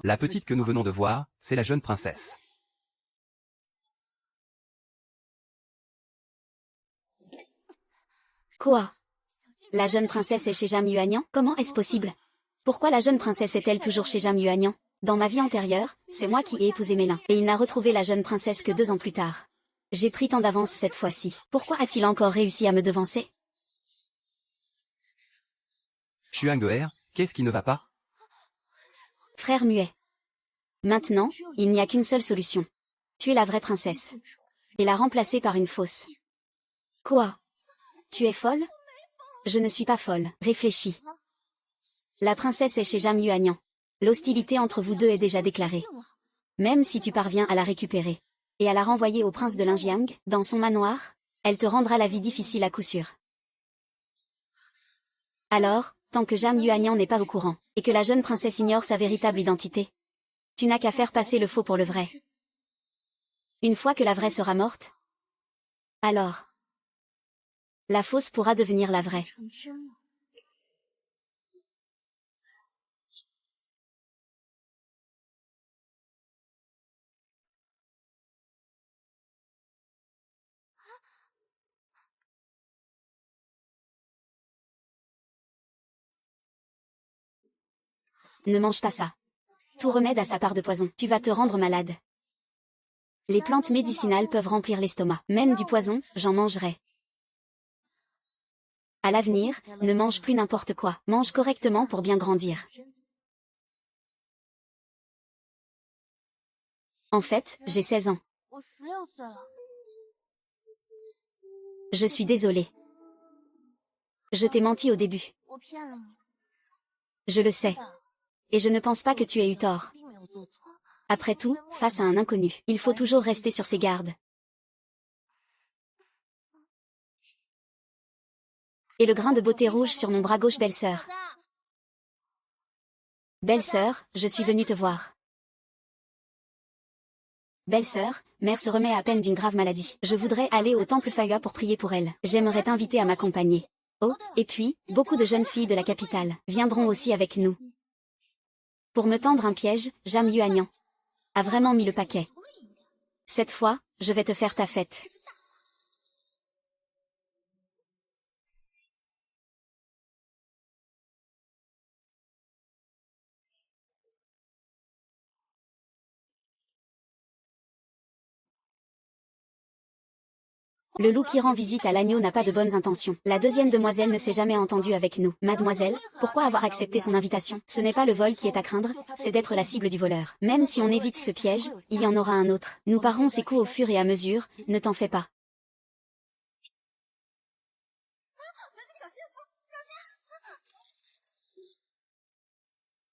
La petite que nous venons de voir, c'est la jeune princesse. Quoi? La jeune princesse est chez Jam Yuanian? Comment est-ce possible? Pourquoi la jeune princesse est-elle toujours chez Jam Yuanian? Dans ma vie antérieure, c'est moi qui ai épousé Mélin, et il n'a retrouvé la jeune princesse que 2 ans plus tard. J'ai pris tant d'avance cette fois-ci. Pourquoi a-t-il encore réussi à me devancer? Xuangeer, qu'est-ce qui ne va pas? Frère muet. Maintenant, il n'y a qu'une seule solution. Tuer la vraie princesse. Et la remplacer par une fausse. Quoi? Tu es folle? Je ne suis pas folle. Réfléchis. La princesse est chez Jam Yuanian. L'hostilité entre vous deux est déjà déclarée. Même si tu parviens à la récupérer et à la renvoyer au prince de Linjiang, dans son manoir, elle te rendra la vie difficile à coup sûr. Alors, tant que Jam Yuanian n'est pas au courant, et que la jeune princesse ignore sa véritable identité, tu n'as qu'à faire passer le faux pour le vrai. Une fois que la vraie sera morte, alors, la fausse pourra devenir la vraie. Ne mange pas ça. Tout remède a sa part de poison. Tu vas te rendre malade. Les plantes médicinales peuvent remplir l'estomac. Même du poison, j'en mangerai. À l'avenir, ne mange plus n'importe quoi. Mange correctement pour bien grandir. En fait, j'ai 16 ans. Je suis désolée. Je t'ai menti au début. Je le sais. Et je ne pense pas que tu aies eu tort. Après tout, face à un inconnu, il faut toujours rester sur ses gardes. Et le grain de beauté rouge sur mon bras gauche, belle-sœur. Belle-sœur, je suis venue te voir. Belle-sœur, mère se remet à peine d'une grave maladie. Je voudrais aller au temple Faya pour prier pour elle. J'aimerais t'inviter à m'accompagner. Oh, et puis, beaucoup de jeunes filles de la capitale viendront aussi avec nous. Pour me tendre un piège, Jam Yuanian a vraiment mis le paquet. Cette fois, je vais te faire ta fête. Le loup qui rend visite à l'agneau n'a pas de bonnes intentions. La deuxième demoiselle ne s'est jamais entendue avec nous. Mademoiselle, pourquoi avoir accepté son invitation? Ce n'est pas le vol qui est à craindre, c'est d'être la cible du voleur. Même si on évite ce piège, il y en aura un autre. Nous parerons ces coups au fur et à mesure, ne t'en fais pas.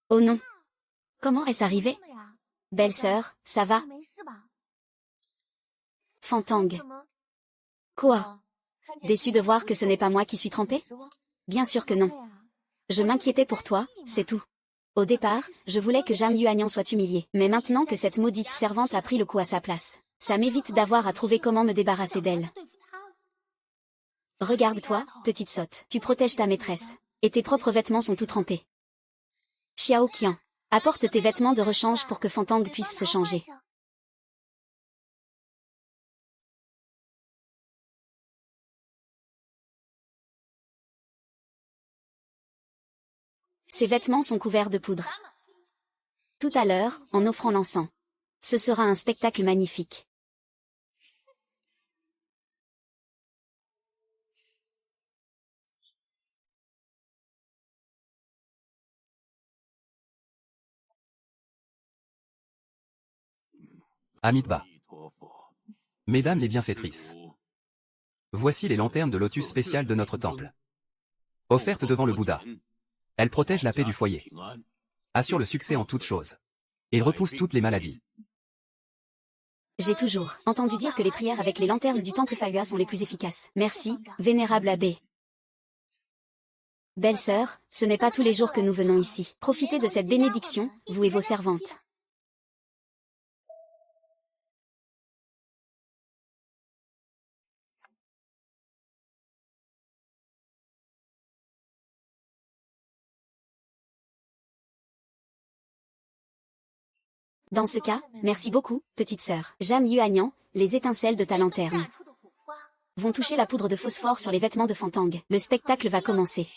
Oh non. Comment est-ce arrivé? Belle-sœur, ça va? Fantang. Quoi? Déçu de voir que ce n'est pas moi qui suis trempée? Bien sûr que non. Je m'inquiétais pour toi, c'est tout. Au départ, je voulais que Jam Yuanian soit humiliée. Mais maintenant que cette maudite servante a pris le coup à sa place, ça m'évite d'avoir à trouver comment me débarrasser d'elle. Regarde-toi, petite sotte. Tu protèges ta maîtresse. Et tes propres vêtements sont tout trempés. Xiao Qian. Apporte tes vêtements de rechange pour que Fantang puisse se changer. Ses vêtements sont couverts de poudre. Tout à l'heure, en offrant l'encens. Ce sera un spectacle magnifique. Amitabha. Mesdames les bienfaitrices. Voici les lanternes de lotus spéciales de notre temple. Offertes devant le Bouddha. Elles protègent la paix du foyer. Assurent le succès en toutes choses. Et repoussent toutes les maladies. J'ai toujours entendu dire que les prières avec les lanternes du temple Fayua sont les plus efficaces. Merci, vénérable abbé. Belle-sœur, ce n'est pas tous les jours que nous venons ici. Profitez de cette bénédiction, vous et vos servantes. Dans ce cas, merci beaucoup, petite sœur. Jam Yuanian, les étincelles de ta lanterne vont toucher la poudre de phosphore sur les vêtements de Fantang. Le spectacle va commencer.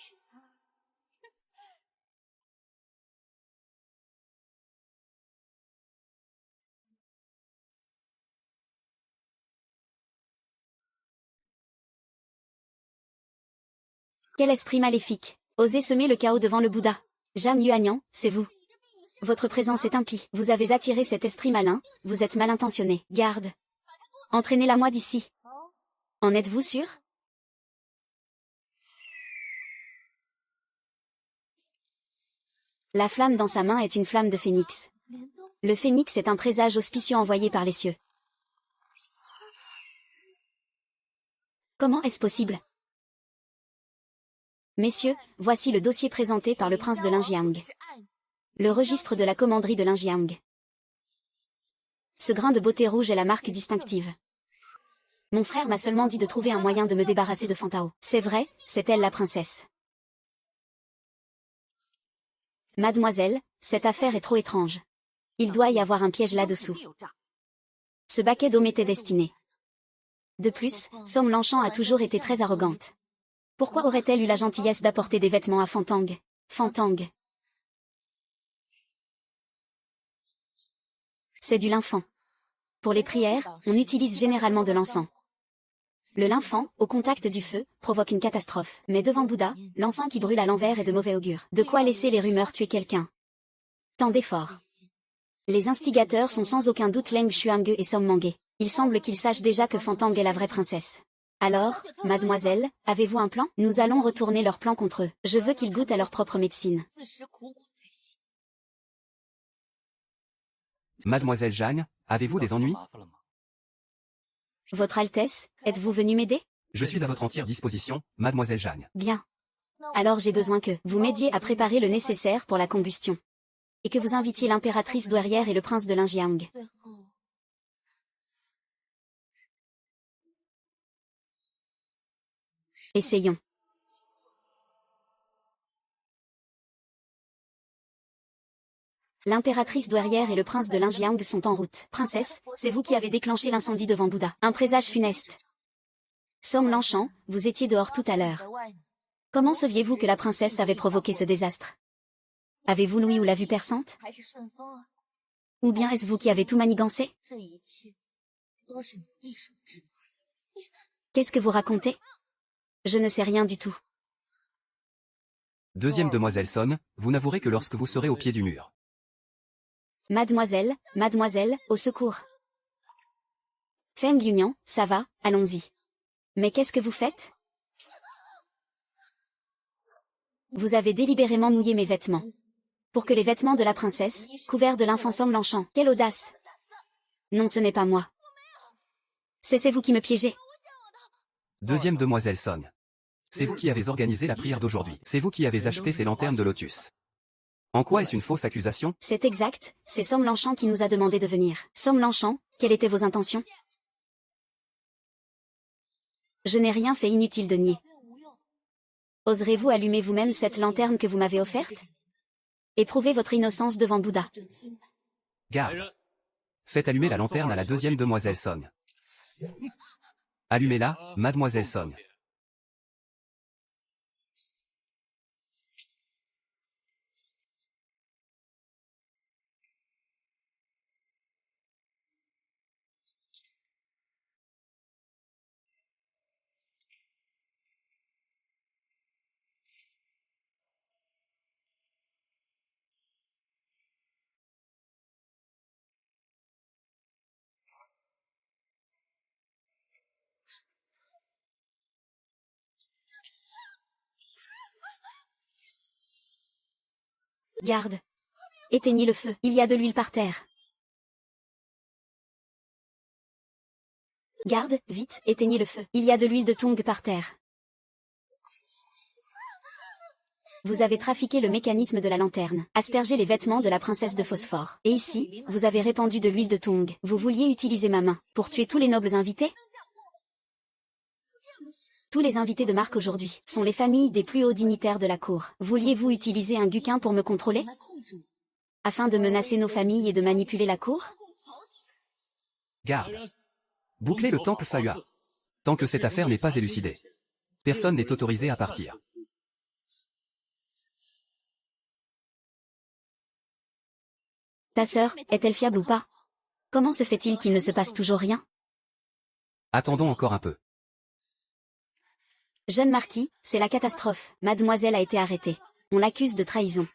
Quel esprit maléfique! Osez semer le chaos devant le Bouddha. Jam Yuanian, c'est vous. Votre présence est impie. Vous avez attiré cet esprit malin, vous êtes mal intentionné. Garde. Entraînez-la moi d'ici. En êtes-vous sûr? La flamme dans sa main est une flamme de phénix. Le phénix est un présage auspicieux envoyé par les cieux. Comment est-ce possible? Messieurs, voici le dossier présenté par le prince de Linjiang. Le registre de la commanderie de Linjiang. Ce grain de beauté rouge est la marque distinctive. Mon frère m'a seulement dit de trouver un moyen de me débarrasser de Fantao. C'est vrai, c'est elle la princesse. Mademoiselle, cette affaire est trop étrange. Il doit y avoir un piège là-dessous. Ce baquet d'eau m'était destiné. De plus, Somme Lanchant a toujours été très arrogante. Pourquoi aurait-elle eu la gentillesse d'apporter des vêtements à Fantang? Fantang. C'est du linfan. Pour les prières, on utilise généralement de l'encens. Le linfan, au contact du feu, provoque une catastrophe. Mais devant Bouddha, l'encens qui brûle à l'envers est de mauvais augure. De quoi laisser les rumeurs tuer quelqu'un. Tant d'efforts. Les instigateurs sont sans aucun doute Leng Xuange et Som Mange. Il semble qu'ils sachent déjà que Fantang est la vraie princesse. Alors, mademoiselle, avez-vous un plan? Nous allons retourner leur plan contre eux. Je veux qu'ils goûtent à leur propre médecine. Mademoiselle Jeanne, avez-vous des ennuis? Votre Altesse, êtes-vous venue m'aider? Je suis à votre entière disposition, Mademoiselle Jeanne. Bien. Alors j'ai besoin que vous m'aidiez à préparer le nécessaire pour la combustion. Et que vous invitiez l'impératrice douairière et le prince de Linjiang. Essayons. L'impératrice douairière et le prince de Linjiang sont en route. Princesse, c'est vous qui avez déclenché l'incendie devant Bouddha. Un présage funeste. Somme Lanchant, vous étiez dehors tout à l'heure. Comment saviez-vous que la princesse avait provoqué ce désastre? Avez-vous l'ouïe ou la vue perçante? Ou bien est-ce vous qui avez tout manigancé? Qu'est-ce que vous racontez? Je ne sais rien du tout. Deuxième demoiselle Son, vous n'avouerez que lorsque vous serez au pied du mur. Mademoiselle, mademoiselle, au secours. Feng Yunian, ça va, allons-y. Mais qu'est-ce que vous faites? Vous avez délibérément mouillé mes vêtements. Pour que les vêtements de la princesse, couverts de l'infant Somme Lanchant. Quelle audace! Non, ce n'est pas moi. C'est vous qui me piégez. Deuxième demoiselle Son. C'est vous qui avez organisé la prière d'aujourd'hui. C'est vous qui avez acheté ces lanternes de lotus. En quoi est-ce une fausse accusation? C'est exact, c'est Somme Lanchant qui nous a demandé de venir. Somme Lanchant, quelles étaient vos intentions? Je n'ai rien fait, inutile de nier. Oserez-vous allumer vous-même cette lanterne que vous m'avez offerte? Et prouver votre innocence devant Bouddha. Garde. Faites allumer la lanterne à la deuxième demoiselle Son. Allumez-la, mademoiselle Son. Garde. Éteignez le feu, il y a de l'huile par terre. Garde, vite, éteignez le feu, il y a de l'huile de tongue par terre. Vous avez trafiqué le mécanisme de la lanterne, aspergé les vêtements de la princesse de phosphore. Et ici, vous avez répandu de l'huile de tongue. Vous vouliez utiliser ma main pour tuer tous les nobles invités? Tous les invités de marque aujourd'hui sont les familles des plus hauts dignitaires de la cour. Vouliez-vous utiliser un guquin pour me contrôler? Afin de menacer nos familles et de manipuler la cour? Garde. Bouclez le temple Fahua. Tant que cette affaire n'est pas élucidée. Personne n'est autorisé à partir. Ta sœur, est-elle fiable ou pas? Comment se fait-il qu'il ne se passe toujours rien? Attendons encore un peu. Jeune marquis, c'est la catastrophe. Mademoiselle a été arrêtée. On l'accuse de trahison.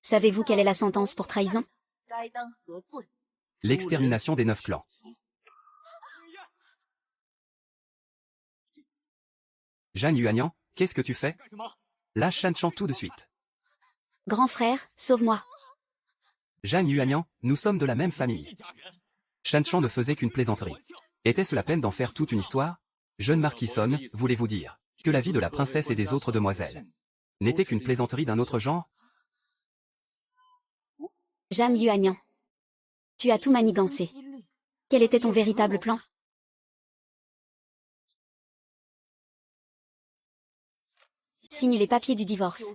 Savez-vous quelle est la sentence pour trahison? L'extermination des 9 clans. Jeanne Yuanian, qu'est-ce que tu fais? Lâche Shan Chan tout de suite. Grand frère, sauve-moi. Jeanne Yuanian, nous sommes de la même famille. Shan Chan ne faisait qu'une plaisanterie. Était-ce la peine d'en faire toute une histoire? Jeune marquis Son, voulez-vous dire que la vie de la princesse et des autres demoiselles n'était qu'une plaisanterie d'un autre genre? Jeanne Yuanian. Tu as tout manigancé. Quel était ton véritable plan? Signe les papiers du divorce.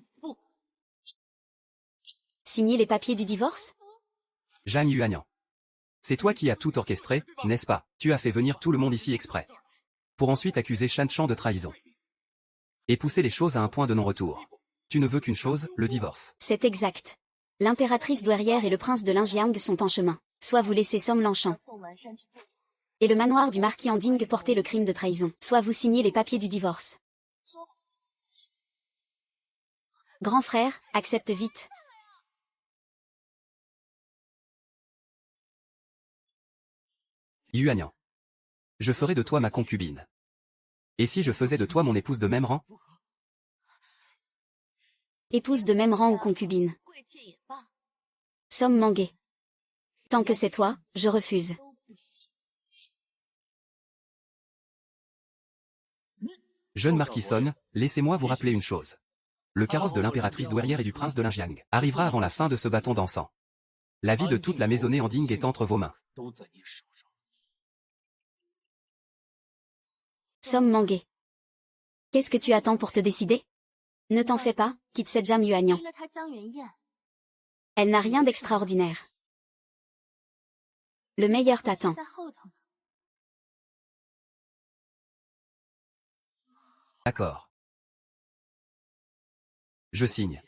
Signer les papiers du divorce? Jeanne Yuanian. C'est toi qui as tout orchestré, n'est-ce pas? Tu as fait venir tout le monde ici exprès. Pour ensuite accuser Shan Chan de trahison. Et pousser les choses à un point de non-retour. Tu ne veux qu'une chose, le divorce. C'est exact. L'impératrice douairière et le prince de Linjiang sont en chemin. Soit vous laissez Somme Lanchant et le manoir du marquis Anding porter le crime de trahison. Soit vous signez les papiers du divorce. Grand frère, accepte vite. Yuanian. Je ferai de toi ma concubine. Et si je faisais de toi mon épouse de même rang? Épouse de même rang ou concubine. Somme Mangué. Tant que c'est toi, je refuse. Jeune marquis Son, laissez-moi vous rappeler une chose. Le carrosse de l'impératrice douairière et du prince de Linjiang arrivera avant la fin de ce bâton d'encens. La vie de toute la maisonnée Anding est entre vos mains. Somme Mangué. Qu'est-ce que tu attends pour te décider? Ne t'en fais pas, quitte cette Jam Yuanyang. Elle n'a rien d'extraordinaire. Le meilleur t'attend. D'accord. Je signe.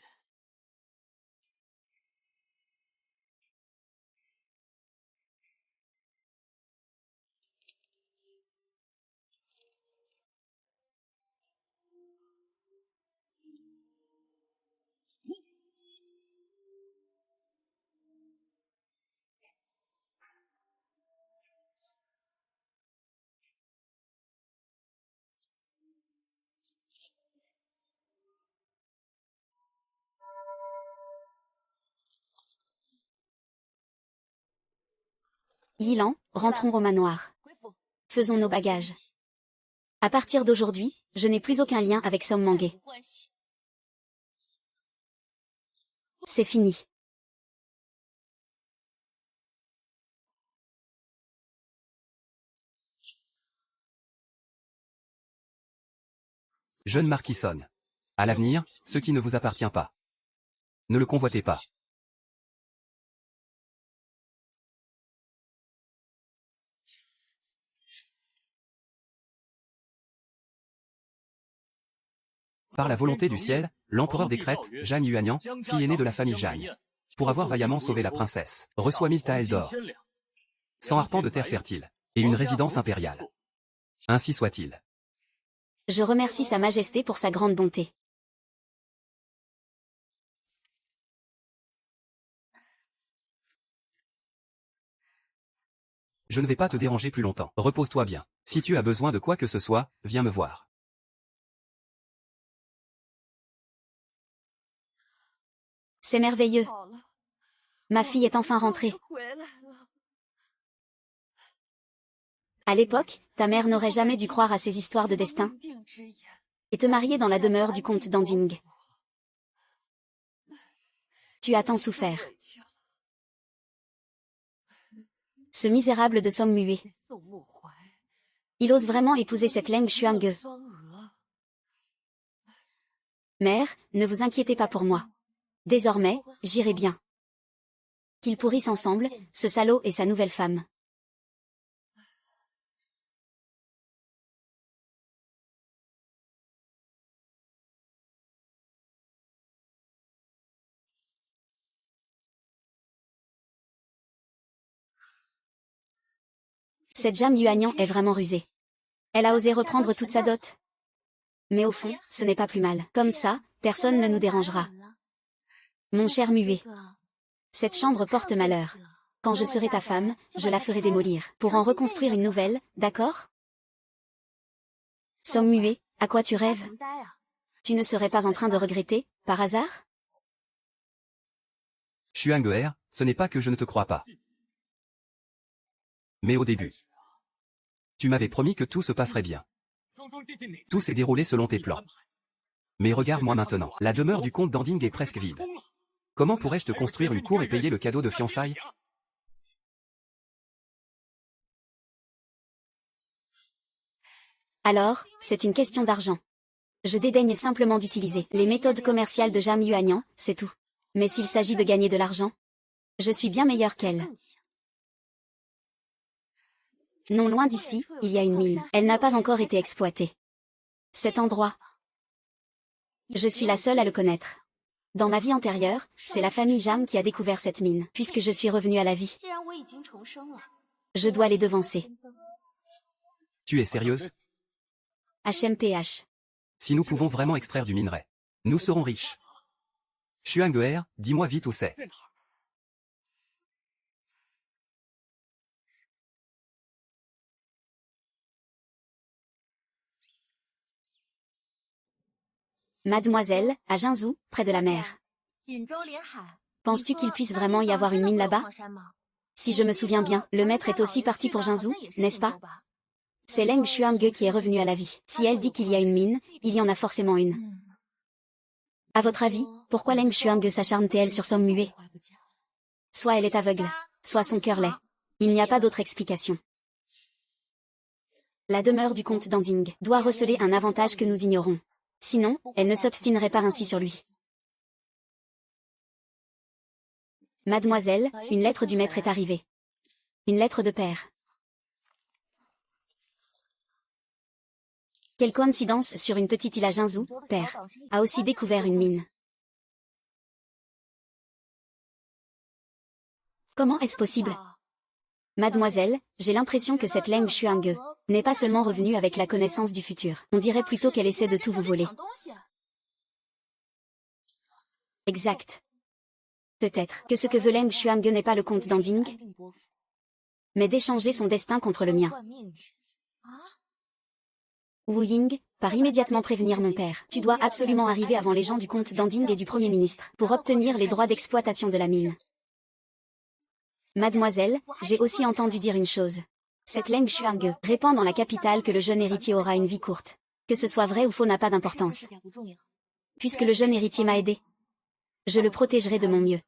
Yilan, rentrons au manoir. Faisons nos bagages. À partir d'aujourd'hui, je n'ai plus aucun lien avec Som Mangé. C'est fini. Jeune Marquisson. À l'avenir, ce qui ne vous appartient pas. Ne le convoitez pas. Par la volonté du ciel, l'empereur décrète, Jam Yuanyang, fille aînée de la famille Jang, pour avoir vaillamment sauvé la princesse, reçoit 1000 taels d'or, 100 arpents de terre fertile, et une résidence impériale. Ainsi soit-il. Je remercie Sa Majesté pour sa grande bonté. Je ne vais pas te déranger plus longtemps. Repose-toi bien. Si tu as besoin de quoi que ce soit, viens me voir. C'est merveilleux. Ma fille est enfin rentrée. À l'époque, ta mère n'aurait jamais dû croire à ces histoires de destin et te marier dans la demeure du comte d'Anding. Tu as tant souffert. Ce misérable de Som Mué. Il ose vraiment épouser cette Leng Xuange. Mère, ne vous inquiétez pas pour moi. Désormais, j'irai bien. Qu'ils pourrissent ensemble, ce salaud et sa nouvelle femme. Cette Jam Yuanyang est vraiment rusée. Elle a osé reprendre toute sa dot. Mais au fond, ce n'est pas plus mal. Comme ça, personne ne nous dérangera. Mon cher Muet. Cette chambre porte malheur. Quand je serai ta femme, je la ferai démolir, pour en reconstruire une nouvelle, d'accord? Som Muet, à quoi tu rêves? Tu ne serais pas en train de regretter, par hasard? Xuange, ce n'est pas que je ne te crois pas. Mais au début, tu m'avais promis que tout se passerait bien. Tout s'est déroulé selon tes plans. Mais regarde-moi maintenant, la demeure du comte d'Anding est presque vide. Comment pourrais-je te construire une cour et payer le cadeau de fiançailles? Alors, c'est une question d'argent. Je dédaigne simplement d'utiliser les méthodes commerciales de Jam Yuanyang, c'est tout. Mais s'il s'agit de gagner de l'argent, je suis bien meilleure qu'elle. Non loin d'ici, il y a une mine. Elle n'a pas encore été exploitée. Cet endroit, je suis la seule à le connaître. Dans ma vie antérieure, c'est la famille Jam qui a découvert cette mine. Puisque je suis revenue à la vie, je dois les devancer. Tu es sérieuse? HMPH. Si nous pouvons vraiment extraire du minerai, nous serons riches. Xuange, dis-moi vite où c'est. Mademoiselle, à Jinzhou, près de la mer. Penses-tu qu'il puisse vraiment y avoir une mine là-bas? Si je me souviens bien, le maître est aussi parti pour Jinzhou, n'est-ce pas? C'est Leng Xuange qui est revenue à la vie. Si elle dit qu'il y a une mine, il y en a forcément une. À votre avis, pourquoi Leng Xuange s'acharne-t-elle sur Som Muet? Soit elle est aveugle, soit son cœur l'est. Il n'y a pas d'autre explication. La demeure du comte d'Anding doit receler un avantage que nous ignorons. Sinon, elle ne s'obstinerait pas ainsi sur lui. Mademoiselle, une lettre du maître est arrivée. Une lettre de père. Quelle coïncidence sur une petite île à Jinzhou, père a aussi découvert une mine. Comment est-ce possible? Mademoiselle, j'ai l'impression que cette Leng Xuange n'est pas seulement revenue avec la connaissance du futur. On dirait plutôt qu'elle essaie de tout vous voler. Exact. Peut-être que ce que veut Leng Xuange n'est pas le comte d'Anding, mais d'échanger son destin contre le mien. Wu Ying, par immédiatement prévenir mon père. Tu dois absolument arriver avant les gens du comte d'Anding et du Premier ministre, pour obtenir les droits d'exploitation de la mine. Mademoiselle, j'ai aussi entendu dire une chose. Cette Leng Xuange répand dans la capitale que le jeune héritier aura une vie courte. Que ce soit vrai ou faux n'a pas d'importance. Puisque le jeune héritier m'a aidé, je le protégerai de mon mieux.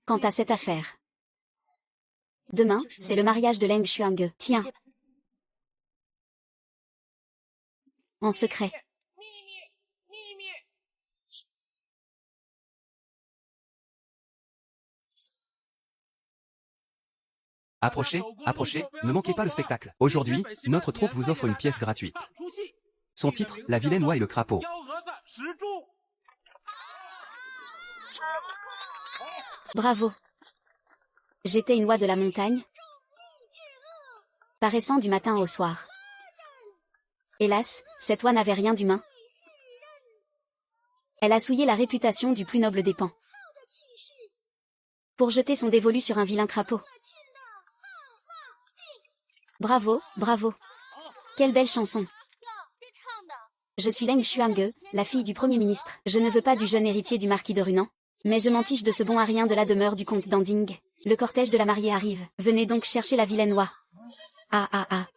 Quant à cette affaire, demain, c'est le mariage de Leng Xuange. Tiens. En secret. Approchez, approchez, ne manquez pas le spectacle. Aujourd'hui, notre troupe vous offre une pièce gratuite. Son titre, La vilaine oie et le crapaud. Bravo. J'étais une oie de la montagne, paraissant du matin au soir. Hélas, cette oie n'avait rien d'humain. Elle a souillé la réputation du plus noble des pans, pour jeter son dévolu sur un vilain crapaud. Bravo, bravo. Quelle belle chanson. Je suis Leng Xuange, la fille du Premier ministre. Je ne veux pas du jeune héritier du marquis de Runan, mais je m'entiche de ce bon arien de la demeure du comte d'Anding. Le cortège de la mariée arrive. Venez donc chercher la vilaine oie. Ah ah ah.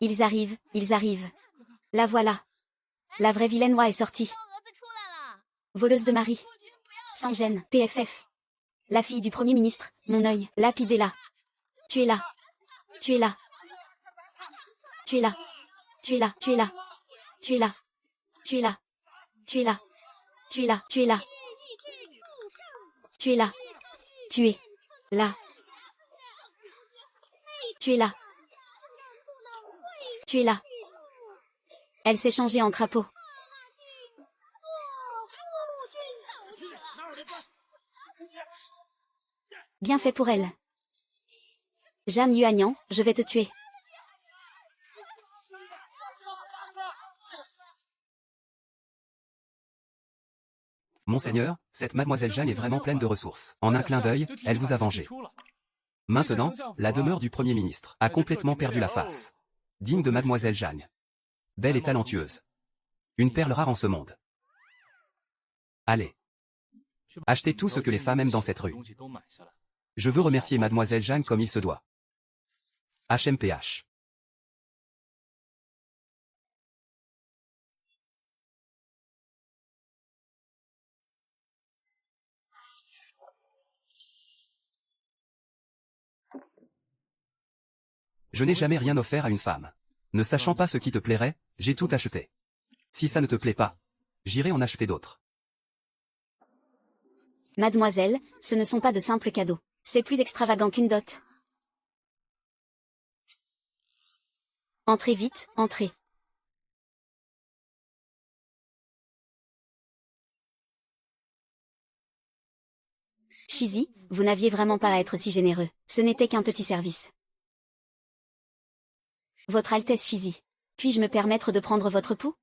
Ils arrivent, ils arrivent. La voilà. La vraie vilaine oie est sortie. Voleuse de mari. Sans gêne, PFF. La fille du Premier ministre, mon œil, lapidez-la. Tu es là. Tu es là. Tu es là. Tu es là. Tu es là. Tu es là. Tu es là. Tu es là. Tu es là. Tu es là. Tu es là. Tu es là. Tu es là. Tu es là. Elle s'est changée en crapaud. Bien fait pour elle. Jeanne Yuanian, je vais te tuer. Monseigneur, cette mademoiselle Jeanne est vraiment pleine de ressources. En un clin d'œil, elle vous a vengé. Maintenant, la demeure du Premier ministre a complètement perdu la face. Digne de mademoiselle Jeanne. Belle et talentueuse. Une perle rare en ce monde. Allez. Achetez tout ce que les femmes aiment dans cette rue. Je veux remercier mademoiselle Jeanne comme il se doit. HMPH. Je n'ai jamais rien offert à une femme. Ne sachant pas ce qui te plairait, j'ai tout acheté. Si ça ne te plaît pas, j'irai en acheter d'autres. Mademoiselle, ce ne sont pas de simples cadeaux. C'est plus extravagant qu'une dot. Entrez vite, entrez. Shizi, vous n'aviez vraiment pas à être si généreux. Ce n'était qu'un petit service. Votre Altesse Shizi, puis-je me permettre de prendre votre pouls?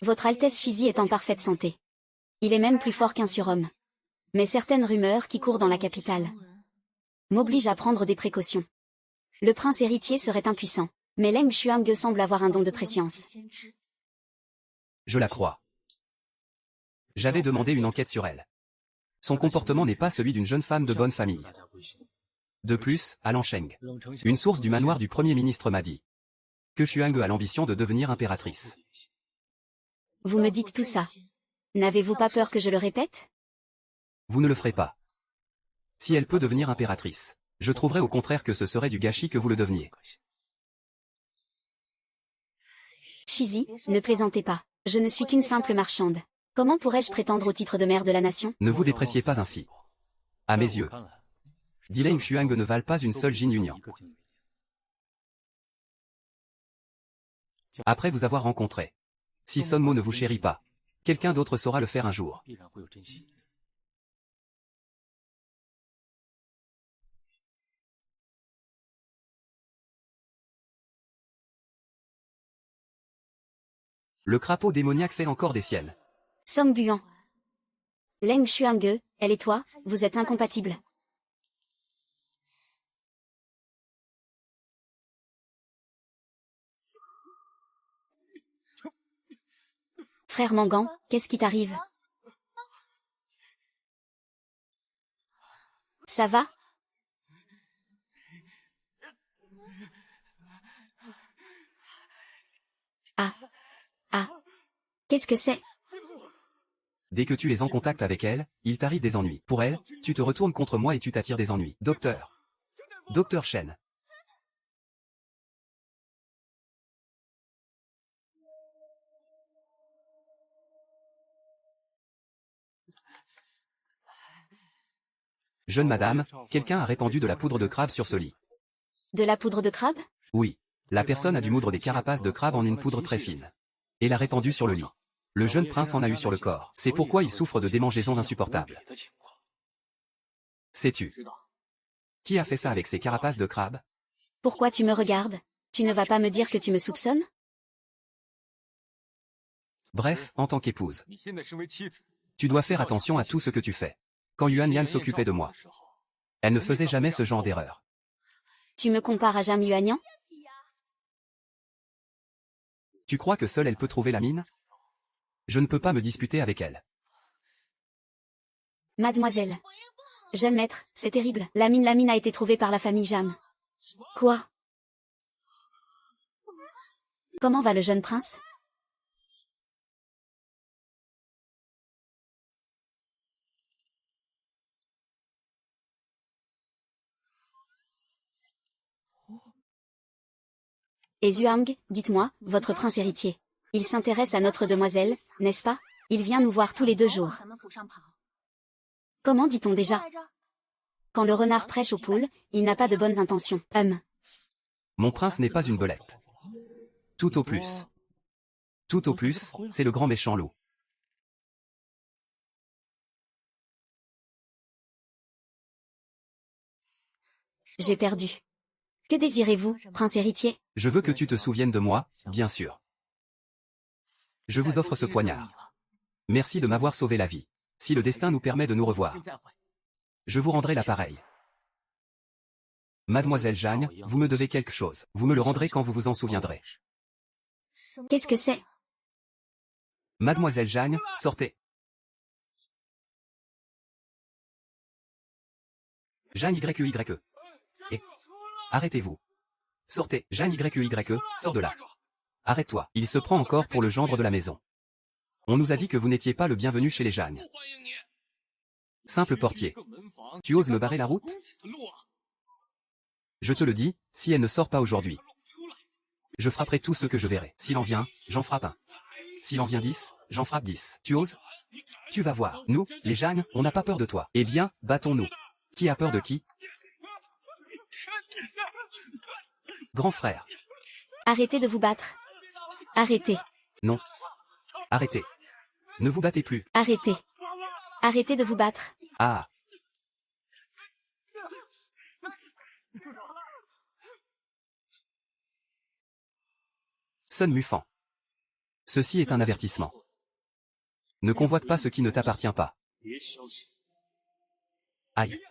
Votre Altesse Shizi est en parfaite santé. Il est même plus fort qu'un surhomme. Mais certaines rumeurs qui courent dans la capitale m'oblige à prendre des précautions. Le prince héritier serait impuissant. Mais Leng Xuange semble avoir un don de prescience. Je la crois. J'avais demandé une enquête sur elle. Son comportement n'est pas celui d'une jeune femme de bonne famille. De plus, à Lansheng, une source du manoir du Premier ministre m'a dit que Xuange a l'ambition de devenir impératrice. Vous me dites tout ça. N'avez-vous pas peur que je le répète? Vous ne le ferez pas. Si elle peut devenir impératrice, je trouverais au contraire que ce serait du gâchis que vous le deveniez. Shizi, ne plaisantez pas. Je ne suis qu'une simple marchande. Comment pourrais-je prétendre au titre de mère de la nation? Ne vous dépréciez pas ainsi. À mes yeux, Leng Xuange ne valent pas une seule Jin Yunian. Après vous avoir rencontré, si Son Mo ne vous chérit pas, quelqu'un d'autre saura le faire un jour. Le crapaud démoniaque fait encore des siennes. Song Buan. Leng Xuange, elle et toi, vous êtes incompatibles. Frère Mangan, qu'est-ce qui t'arrive? Ça va? Ah. Ah. Qu'est-ce que c'est? Dès que tu es en contact avec elle, il t'arrive des ennuis. Pour elle, tu te retournes contre moi et tu t'attires des ennuis. Docteur. Docteur Shen. Jeune madame, quelqu'un a répandu de la poudre de crabe sur ce lit. De la poudre de crabe? Oui. La personne a dû moudre des carapaces de crabe en une poudre très fine. Et l'a répandue sur le lit. Le jeune prince en a eu sur le corps. C'est pourquoi il souffre de démangeaisons insupportables. Sais-tu qui a fait ça avec ces carapaces de crabe? Pourquoi tu me regardes? Tu ne vas pas me dire que tu me soupçonnes? Bref, en tant qu'épouse, tu dois faire attention à tout ce que tu fais. Quand Yuan Yan s'occupait de moi, elle ne faisait jamais ce genre d'erreur. Tu me compares à Jam Yuanian? Tu crois que seule elle peut trouver la mine? Je ne peux pas me disputer avec elle. Mademoiselle. Jeune maître, c'est terrible. La mine a été trouvée par la famille Jam. Quoi? Comment va le jeune prince? Et Zhuang, dites-moi, votre prince héritier. Il s'intéresse à notre demoiselle, n'est-ce pas? Il vient nous voir tous les 2 jours. Comment dit-on déjà? Quand le renard prêche aux poules, il n'a pas de bonnes intentions. Mon prince n'est pas une belette. Tout au plus. Tout au plus, c'est le grand méchant loup. J'ai perdu. Que désirez-vous, prince héritier? Je veux que tu te souviennes de moi, bien sûr. Je vous offre ce poignard. Merci de m'avoir sauvé la vie. Si le destin nous permet de nous revoir, je vous rendrai l'appareil. Mademoiselle Jeanne, vous me devez quelque chose. Vous me le rendrez quand vous vous en souviendrez. Qu'est-ce que c'est? Mademoiselle Jeanne, sortez. Jeanne YQYE. Et arrêtez-vous. Sortez, Jeanne YQYE, sors de là. Arrête-toi, il se prend encore pour le gendre de la maison. On nous a dit que vous n'étiez pas le bienvenu chez les Jeanne. Simple portier. Tu oses me barrer la route? Je te le dis, si elle ne sort pas aujourd'hui, je frapperai tout ce que je verrai. S'il en vient, j'en frappe un. S'il en vient 10, j'en frappe 10. Tu oses? Tu vas voir. Nous, les Jeanne, on n'a pas peur de toi. Eh bien, battons-nous. Qui a peur de qui? Grand frère. Arrêtez de vous battre. Arrêtez. Non. Arrêtez. Ne vous battez plus. Arrêtez. Arrêtez de vous battre. Ah. Sun Mufan. Ceci est un avertissement. Ne convoite pas ce qui ne t'appartient pas. Aïe.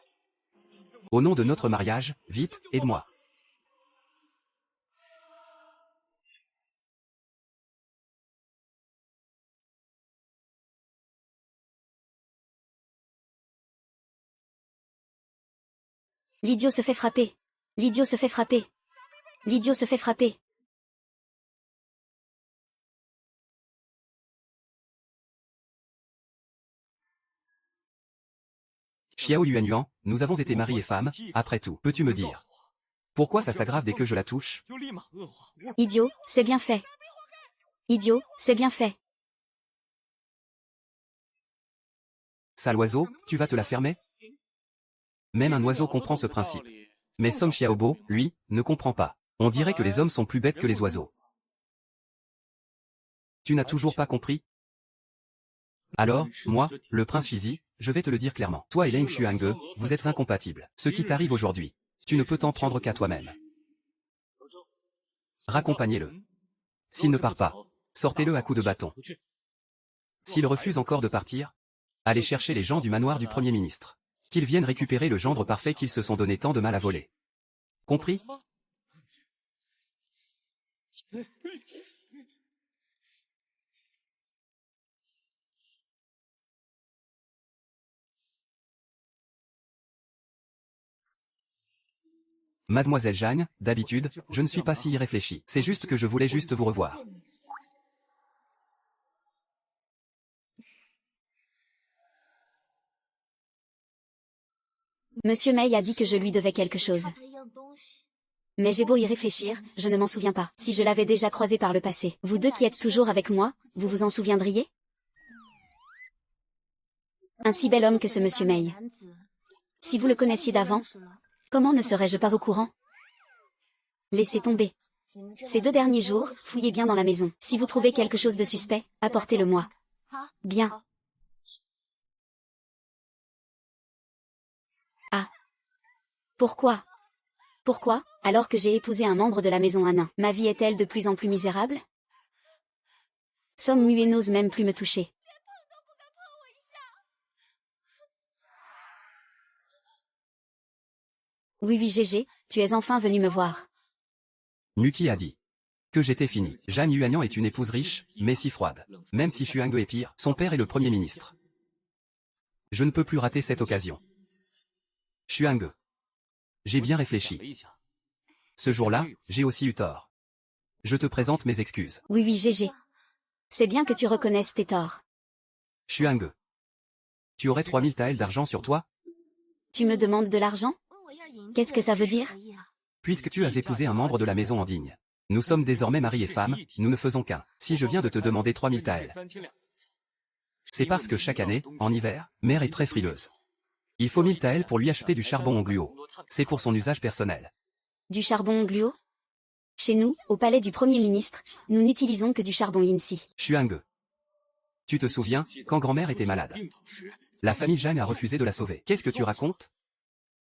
Au nom de notre mariage, vite, aide-moi. L'idiot se fait frapper. L'idiot se fait frapper. L'idiot se fait frapper. Xiao Yuanyuan, nous avons été mari et femme, après tout. Peux-tu me dire pourquoi ça s'aggrave dès que je la touche? Idiot, c'est bien fait. Idiot, c'est bien fait. Sale oiseau, tu vas te la fermer? Même un oiseau comprend ce principe. Mais Song Xiaobo, lui, ne comprend pas. On dirait que les hommes sont plus bêtes que les oiseaux. Tu n'as toujours pas compris? Alors, moi, le prince Shizi, je vais te le dire clairement. Toi et Leng Xuange, vous êtes incompatibles. Ce qui t'arrive aujourd'hui, tu ne peux t'en prendre qu'à toi-même. Raccompagnez-le. S'il ne part pas, sortez-le à coups de bâton. S'il refuse encore de partir, allez chercher les gens du manoir du Premier ministre. Qu'ils viennent récupérer le gendre parfait qu'ils se sont donné tant de mal à voler. Compris? Mademoiselle Jeanne, d'habitude, je ne suis pas si irréfléchi. C'est juste que je voulais juste vous revoir. Monsieur Mei a dit que je lui devais quelque chose. Mais j'ai beau y réfléchir, je ne m'en souviens pas. Si je l'avais déjà croisé par le passé. Vous deux qui êtes toujours avec moi, vous vous en souviendriez? Un si bel homme que ce monsieur Mei. Si vous le connaissiez d'avant, comment ne serais-je pas au courant? Laissez tomber. Ces 2 derniers jours, fouillez bien dans la maison. Si vous trouvez quelque chose de suspect, apportez-le-moi. Bien. Ah. Pourquoi? Pourquoi, alors que j'ai épousé un membre de la maison Hanin, ma vie est-elle de plus en plus misérable? Somme muet n'ose même plus me toucher. Oui oui Gégé, tu es enfin venu me voir. Nuki a dit que j'étais fini. Jeanne Yuanian est une épouse riche, mais si froide. Même si Xuange est pire, son père est le Premier ministre. Je ne peux plus rater cette occasion. Xuange. J'ai bien réfléchi. Ce jour-là, j'ai aussi eu tort. Je te présente mes excuses. Oui oui Gégé. C'est bien que tu reconnaisses tes torts. Xuange. Tu aurais 3000 taels d'argent sur toi? Tu me demandes de l'argent? Qu'est-ce que ça veut dire? Puisque tu as épousé un membre de la maison Andigne. Nous sommes désormais mari et femme, nous ne faisons qu'un. Si je viens de te demander 3000 taels, c'est parce que chaque année, en hiver, mère est très frileuse. Il faut 1000 taels pour lui acheter du charbon en gluo. C'est pour son usage personnel. Du charbon gluo? Chez nous, au palais du Premier ministre, nous n'utilisons que du charbon Yinsi. Xuange. Tu te souviens, quand grand-mère était malade, la famille Jeanne a refusé de la sauver. Qu'est-ce que tu racontes?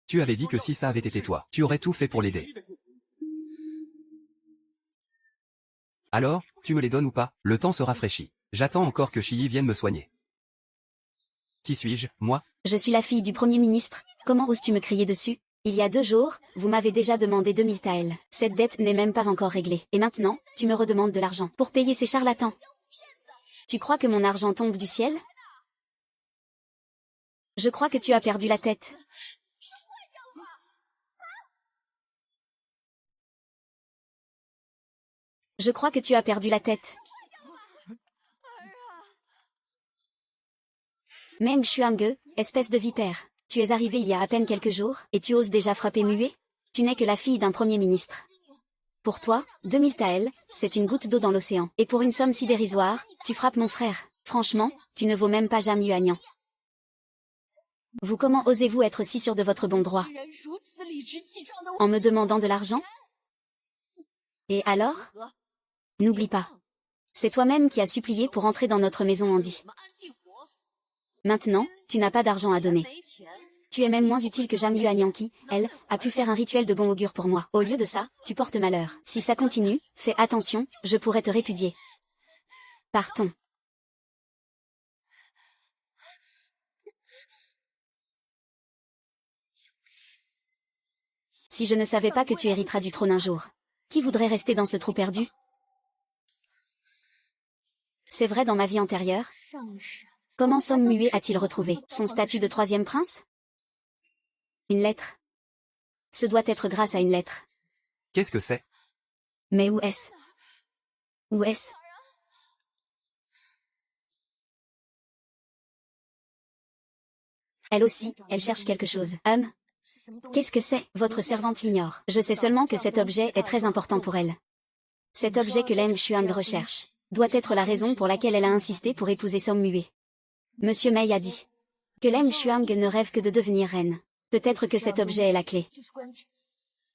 Tu avais dit que si ça avait été toi, tu aurais tout fait pour l'aider. Alors, tu me les donnes ou pas? Le temps se rafraîchit. J'attends encore que Shiyi vienne me soigner. Qui suis-je, moi? Je suis la fille du Premier ministre, comment oses-tu me crier dessus? Il y a 2 jours, vous m'avez déjà demandé 2000 taels. Cette dette n'est même pas encore réglée. Et maintenant, tu me redemandes de l'argent pour payer ces charlatans. Tu crois que mon argent tombe du ciel? Je crois que tu as perdu la tête. Je crois que tu as perdu la tête. Meng Xuange, espèce de vipère. Tu es arrivé il y a à peine quelques jours, et tu oses déjà frapper muet? Tu n'es que la fille d'un premier ministre. Pour toi, 2000 taels, c'est une goutte d'eau dans l'océan. Et pour une somme si dérisoire, tu frappes mon frère. Franchement, tu ne vaux même pas Jam Yuanian. Vous comment osez-vous être si sûr de votre bon droit? En me demandant de l'argent? Et alors? N'oublie pas. C'est toi-même qui as supplié pour entrer dans notre maison Andy. Maintenant, tu n'as pas d'argent à donner. Tu es même moins utile que Jam Yuanian qui, elle, a pu faire un rituel de bon augure pour moi. Au lieu de ça, tu portes malheur. Si ça continue, fais attention, je pourrais te répudier. Partons. Si je ne savais pas que tu hériteras du trône un jour, qui voudrait rester dans ce trou perdu? C'est vrai dans ma vie antérieure? Comment Song Mue a-t-il retrouvé son statut de troisième prince? Une lettre. Ce doit être grâce à une lettre. Qu'est-ce que c'est? Mais où est-ce? Où est-ce? Elle aussi, elle cherche quelque chose. Qu'est-ce que c'est? Votre servante l'ignore. Je sais seulement que cet objet est très important pour elle. Cet objet que Lem Xuang recherche doit être la raison pour laquelle elle a insisté pour épouser Song Mue. Monsieur Mei a dit que Lem Xuang ne rêve que de devenir reine. Peut-être que cet objet est la clé.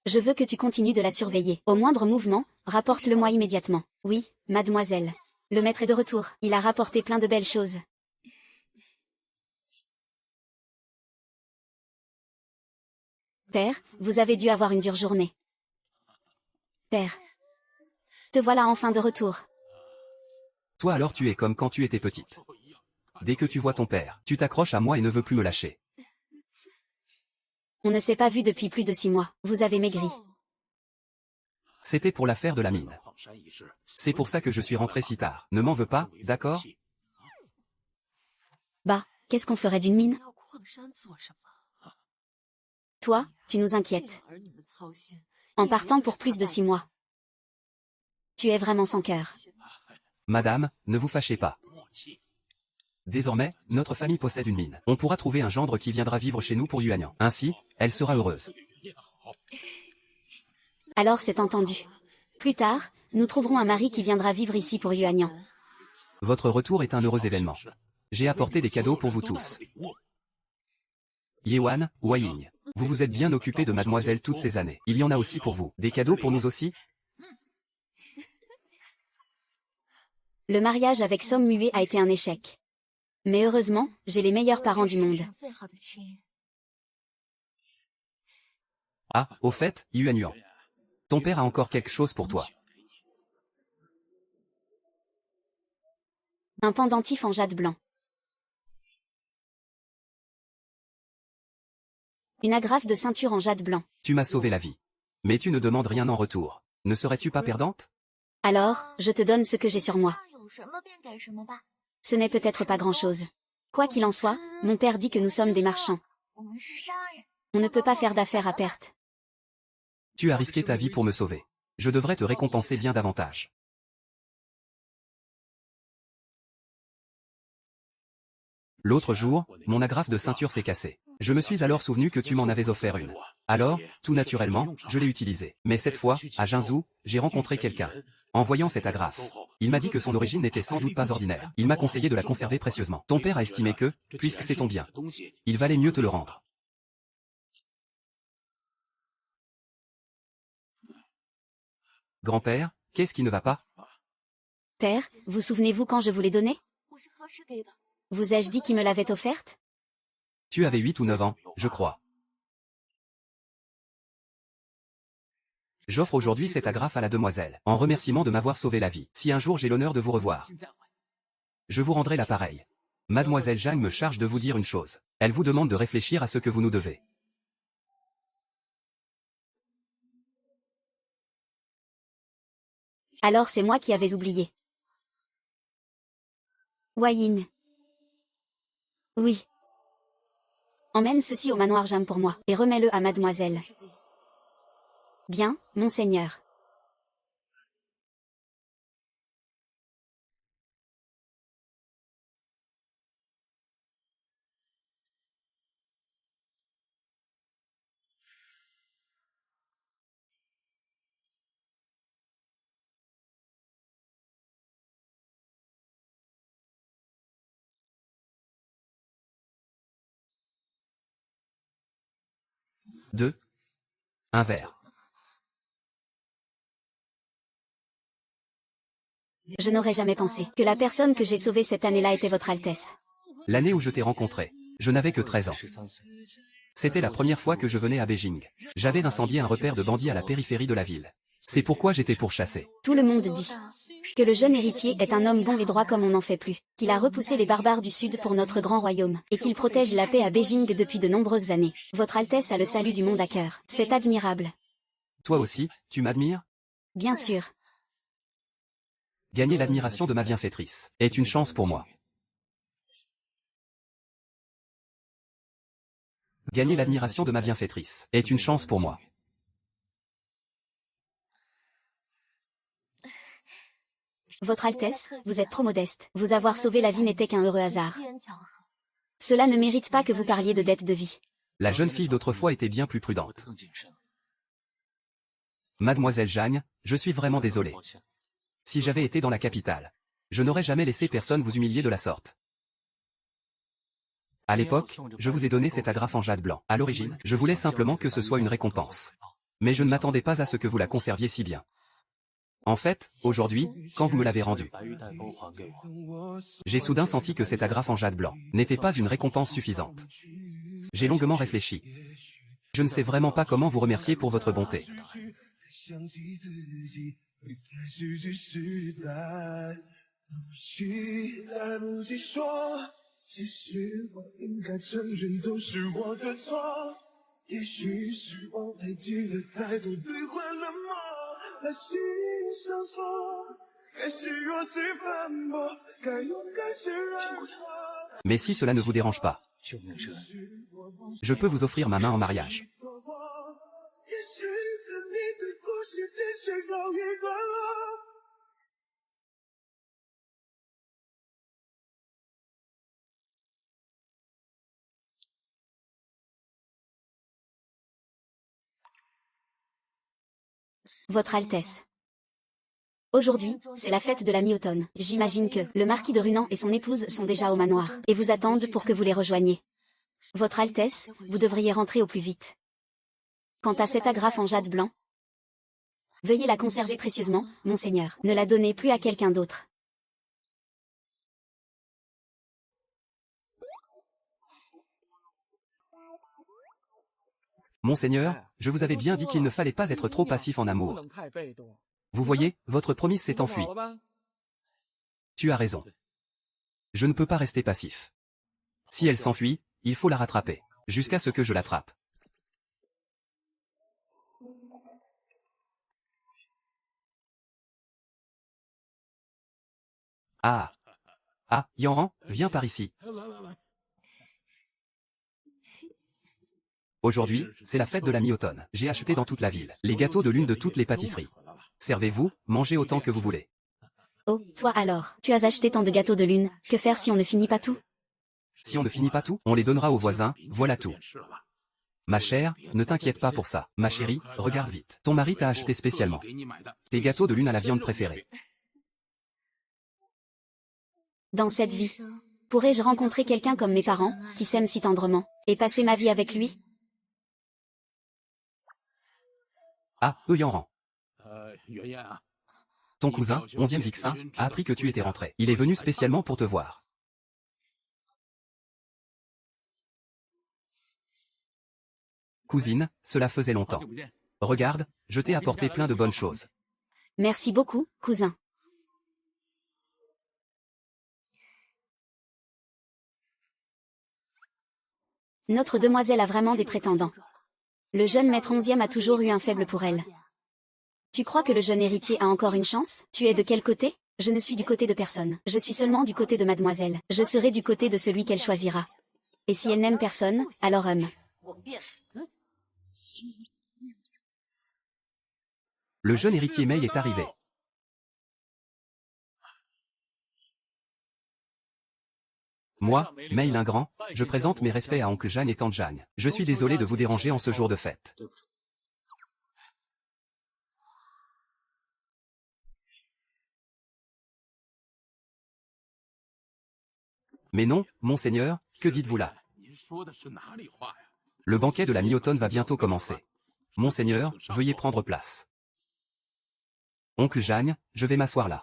Je veux que tu continues de la surveiller. Au moindre mouvement, rapporte-le-moi immédiatement. Oui, mademoiselle. Le maître est de retour. Il a rapporté plein de belles choses. Père, vous avez dû avoir une dure journée. Père. Te voilà enfin de retour. Toi alors tu es comme quand tu étais petite. Dès que tu vois ton père, tu t'accroches à moi et ne veux plus me lâcher. On ne s'est pas vu depuis plus de 6 mois. Vous avez maigri. C'était pour l'affaire de la mine. C'est pour ça que je suis rentré si tard. Ne m'en veux pas, d'accord? Bah, qu'est-ce qu'on ferait d'une mine? Toi, tu nous inquiètes. En partant pour plus de 6 mois. Tu es vraiment sans cœur. Madame, ne vous fâchez pas. Désormais, notre famille possède une mine. On pourra trouver un gendre qui viendra vivre chez nous pour Yuanian. Ainsi, elle sera heureuse. Alors c'est entendu. Plus tard, nous trouverons un mari qui viendra vivre ici pour Yuanian. Votre retour est un heureux événement. J'ai apporté des cadeaux pour vous tous. Yewan, Waying, vous vous êtes bien occupé de mademoiselle toutes ces années. Il y en a aussi pour vous. Des cadeaux pour nous aussi? Le mariage avec Song Mue a été un échec. Mais heureusement, j'ai les meilleurs parents du monde. Ah, au fait, Yuanyuan. Ton père a encore quelque chose pour toi. Un pendentif en jade blanc. Une agrafe de ceinture en jade blanc. Tu m'as sauvé la vie. Mais tu ne demandes rien en retour. Ne serais-tu pas perdante? Alors, je te donne ce que j'ai sur moi. Ce n'est peut-être pas grand-chose. Quoi qu'il en soit, mon père dit que nous sommes des marchands. On ne peut pas faire d'affaires à perte. Tu as risqué ta vie pour me sauver. Je devrais te récompenser bien davantage. L'autre jour, mon agrafe de ceinture s'est cassée. Je me suis alors souvenu que tu m'en avais offert une. Alors, tout naturellement, je l'ai utilisée. Mais cette fois, à Jinzhou, j'ai rencontré quelqu'un. En voyant cette agrafe, il m'a dit que son origine n'était sans doute pas ordinaire. Il m'a conseillé de la conserver précieusement. Ton père a estimé que, puisque c'est ton bien, il valait mieux te le rendre. Grand-père, qu'est-ce qui ne va pas? Père, vous souvenez-vous quand je vous l'ai donnée? Vous ai-je dit qui me l'avait offerte? Tu avais 8 ou 9 ans, je crois. J'offre aujourd'hui cette agrafe à la demoiselle, en remerciement de m'avoir sauvé la vie. Si un jour j'ai l'honneur de vous revoir, je vous rendrai l'appareil. Mademoiselle Zhang me charge de vous dire une chose. Elle vous demande de réfléchir à ce que vous nous devez. Alors c'est moi qui avais oublié. Waying. Oui. Emmène ceci au manoir Jam pour moi, et remets-le à mademoiselle. Bien, monseigneur. Deux. Un verre. Je n'aurais jamais pensé que la personne que j'ai sauvée cette année-là était votre Altesse. L'année où je t'ai rencontré, je n'avais que 13 ans. C'était la première fois que je venais à Beijing. J'avais incendié un repère de bandits à la périphérie de la ville. C'est pourquoi j'étais pourchassé. Tout le monde dit que le jeune héritier est un homme bon et droit comme on n'en fait plus, qu'il a repoussé les barbares du Sud pour notre grand royaume, et qu'il protège la paix à Beijing depuis de nombreuses années. Votre Altesse a le salut du monde à cœur. C'est admirable. Toi aussi, tu m'admires? Bien sûr. Gagner l'admiration de ma bienfaitrice est une chance pour moi. Gagner l'admiration de ma bienfaitrice est une chance pour moi. Votre Altesse, vous êtes trop modeste. Vous avoir sauvé la vie n'était qu'un heureux hasard. Cela ne mérite pas que vous parliez de dette de vie. La jeune fille d'autrefois était bien plus prudente. Mademoiselle Jeanne, je suis vraiment désolé. Si j'avais été dans la capitale, je n'aurais jamais laissé personne vous humilier de la sorte. À l'époque, je vous ai donné cet agrafe en jade blanc. À l'origine, je voulais simplement que ce soit une récompense. Mais je ne m'attendais pas à ce que vous la conserviez si bien. En fait, aujourd'hui, quand vous me l'avez rendue, j'ai soudain senti que cet agrafe en jade blanc n'était pas une récompense suffisante. J'ai longuement réfléchi. Je ne sais vraiment pas comment vous remercier pour votre bonté. Mais si cela ne vous dérange pas, je peux vous offrir ma main en mariage. Votre Altesse. Aujourd'hui, c'est la fête de la mi-automne. J'imagine que le marquis de Runan et son épouse sont déjà au manoir, et vous attendent pour que vous les rejoigniez. Votre Altesse, vous devriez rentrer au plus vite. Quant à cette agrafe en jade blanc, veuillez la conserver précieusement, monseigneur. Ne la donnez plus à quelqu'un d'autre. Monseigneur, je vous avais bien dit qu'il ne fallait pas être trop passif en amour. Vous voyez, votre promise s'est enfuie. Tu as raison. Je ne peux pas rester passif. Si elle s'enfuit, il faut la rattraper, jusqu'à ce que je l'attrape. Ah. Ah, Yanran, viens par ici. Aujourd'hui, c'est la fête de la mi-automne. J'ai acheté dans toute la ville les gâteaux de l'une de toutes les pâtisseries. Servez-vous, mangez autant que vous voulez. Oh, toi alors, tu as acheté tant de gâteaux de lune, que faire si on ne finit pas tout? Si on ne finit pas tout, on les donnera aux voisins, voilà tout. Ma chère, ne t'inquiète pas pour ça. Ma chérie, regarde vite. Ton mari t'a acheté spécialement tes gâteaux de lune à la viande préférée. Dans cette vie, pourrais-je rencontrer quelqu'un comme mes parents, qui s'aiment si tendrement, et passer ma vie avec lui? Ah, Yanran. Ton cousin, 11e Zixin, a appris que tu étais rentré. Il est venu spécialement pour te voir. Cousine, cela faisait longtemps. Regarde, je t'ai apporté plein de bonnes choses. Merci beaucoup, cousin. Notre demoiselle a vraiment des prétendants. Le jeune maître 11e a toujours eu un faible pour elle. Tu crois que le jeune héritier a encore une chance? Tu es de quel côté? Je ne suis du côté de personne. Je suis seulement du côté de mademoiselle. Je serai du côté de celui qu'elle choisira. Et si elle n'aime personne, alors Le jeune héritier Mei est arrivé. Moi, Mei l'Ingrand, je présente mes respects à oncle Jeanne et tante Jeanne. Je suis désolé de vous déranger en ce jour de fête. Mais non, monseigneur, que dites-vous là? Le banquet de la mi-automne va bientôt commencer. Monseigneur, veuillez prendre place. Oncle Jeanne, je vais m'asseoir là.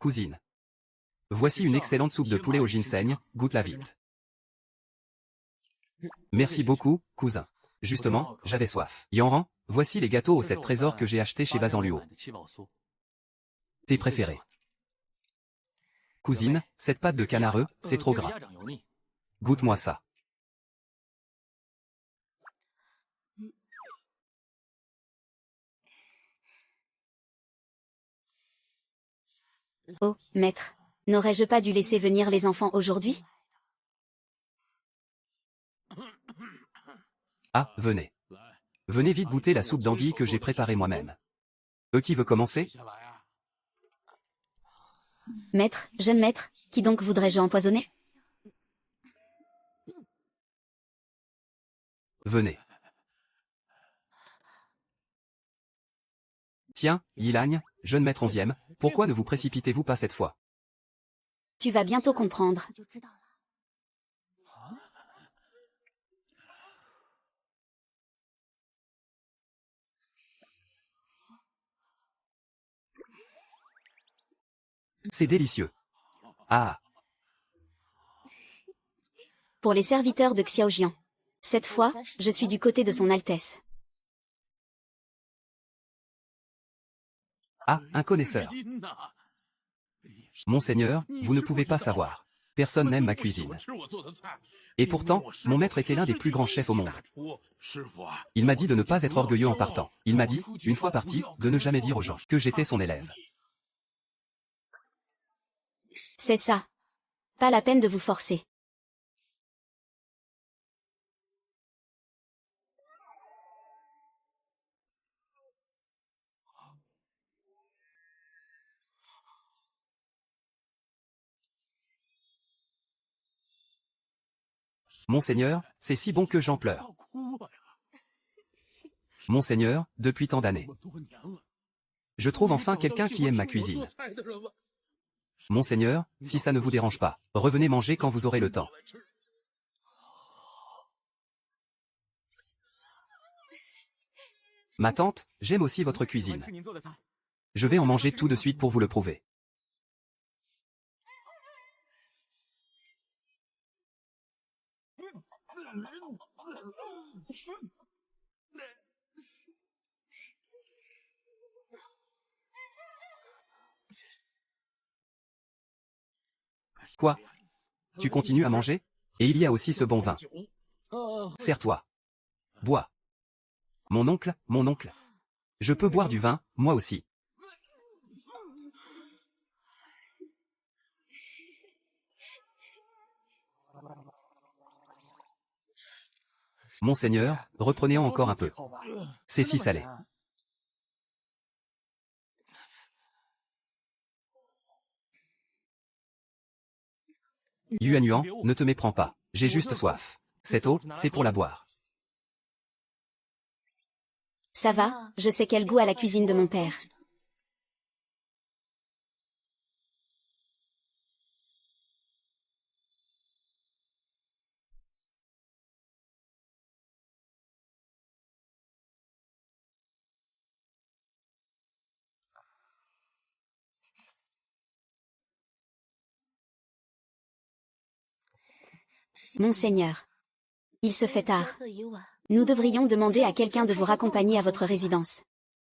Cousine. Voici une excellente soupe de poulet au ginseng, goûte-la vite. Merci beaucoup, cousin. Justement, j'avais soif. Yanran, voici les gâteaux aux 7 trésors que j'ai achetés chez Bazanluo. Tes préférés. Cousine, cette pâte de canard, c'est trop gras. Goûte-moi ça. Oh, maître. N'aurais-je pas dû laisser venir les enfants aujourd'hui? Ah, venez. Venez vite goûter la soupe d'anguille que j'ai préparée moi-même. Qui veut commencer? Maître, jeune maître, qui donc voudrais-je empoisonner? Venez. Tiens, Yilagne, jeune maître 11e, pourquoi ne vous précipitez-vous pas cette fois? Tu vas bientôt comprendre. C'est délicieux. Ah, Pour les serviteurs de Xiaojian. Cette fois, je suis du côté de son Altesse. un connaisseur. Monseigneur, vous ne pouvez pas savoir. Personne n'aime ma cuisine. Et pourtant, mon maître était l'un des plus grands chefs au monde. Il m'a dit de ne pas être orgueilleux en partant. Il m'a dit, une fois parti, de ne jamais dire aux gens que j'étais son élève. C'est ça. Pas la peine de vous forcer. Monseigneur, c'est si bon que j'en pleure. Monseigneur, depuis tant d'années. Je trouve enfin quelqu'un qui aime ma cuisine. Monseigneur, si ça ne vous dérange pas, revenez manger quand vous aurez le temps. Ma tante, j'aime aussi votre cuisine. Je vais en manger tout de suite pour vous le prouver. Quoi? Tu continues à manger? Et il y a aussi ce bon vin. Serre-toi. Bois. Mon oncle, mon oncle. Je peux boire du vin, moi aussi. Monseigneur, reprenez-en encore un peu. C'est si salé. Yuan Yuan, ne te méprends pas. J'ai juste soif. Cette eau, c'est pour la boire. Ça va, je sais quel goût a la cuisine de mon père. Monseigneur. Il se fait tard. Nous devrions demander à quelqu'un de vous raccompagner à votre résidence.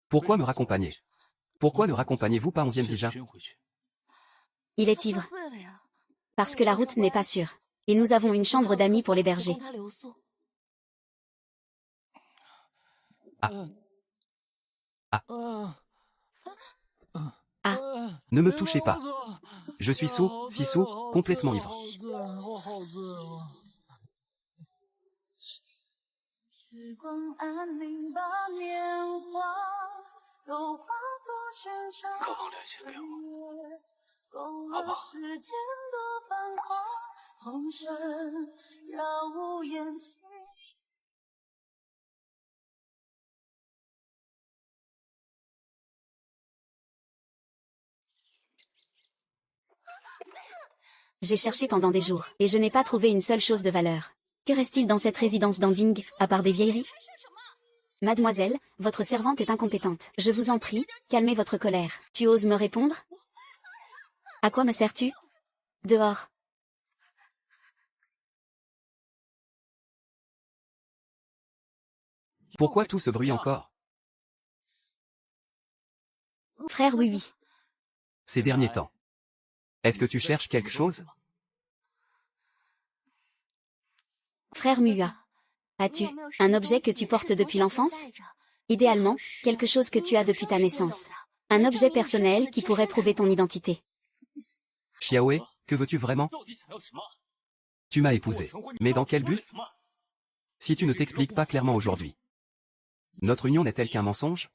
Pourquoi me raccompagner? Pourquoi ne raccompagnez-vous pas 11e Zija? Il est ivre. Parce que la route n'est pas sûre. Et nous avons une chambre d'amis pour l'héberger. Ne me touchez pas. Je suis sourd, si sourd, complètement ivre. J'ai cherché pendant des jours, et je n'ai pas trouvé une seule chose de valeur. Que reste-t-il dans cette résidence d'Anding, à part des vieilleries? Mademoiselle, votre servante est incompétente. Je vous en prie, calmez votre colère. Tu oses me répondre? À quoi me sers-tu? Dehors. Pourquoi tout ce bruit encore? Frère oui oui. Ces derniers temps. Est-ce que tu cherches quelque chose? Frère Mua. As-tu un objet que tu portes depuis l'enfance? Idéalement, quelque chose que tu as depuis ta naissance. Un objet personnel qui pourrait prouver ton identité. Xiaowei, que veux-tu vraiment? Tu m'as épousé. Mais dans quel but? Si tu ne t'expliques pas clairement aujourd'hui. Notre union n'est-elle qu'un mensonge?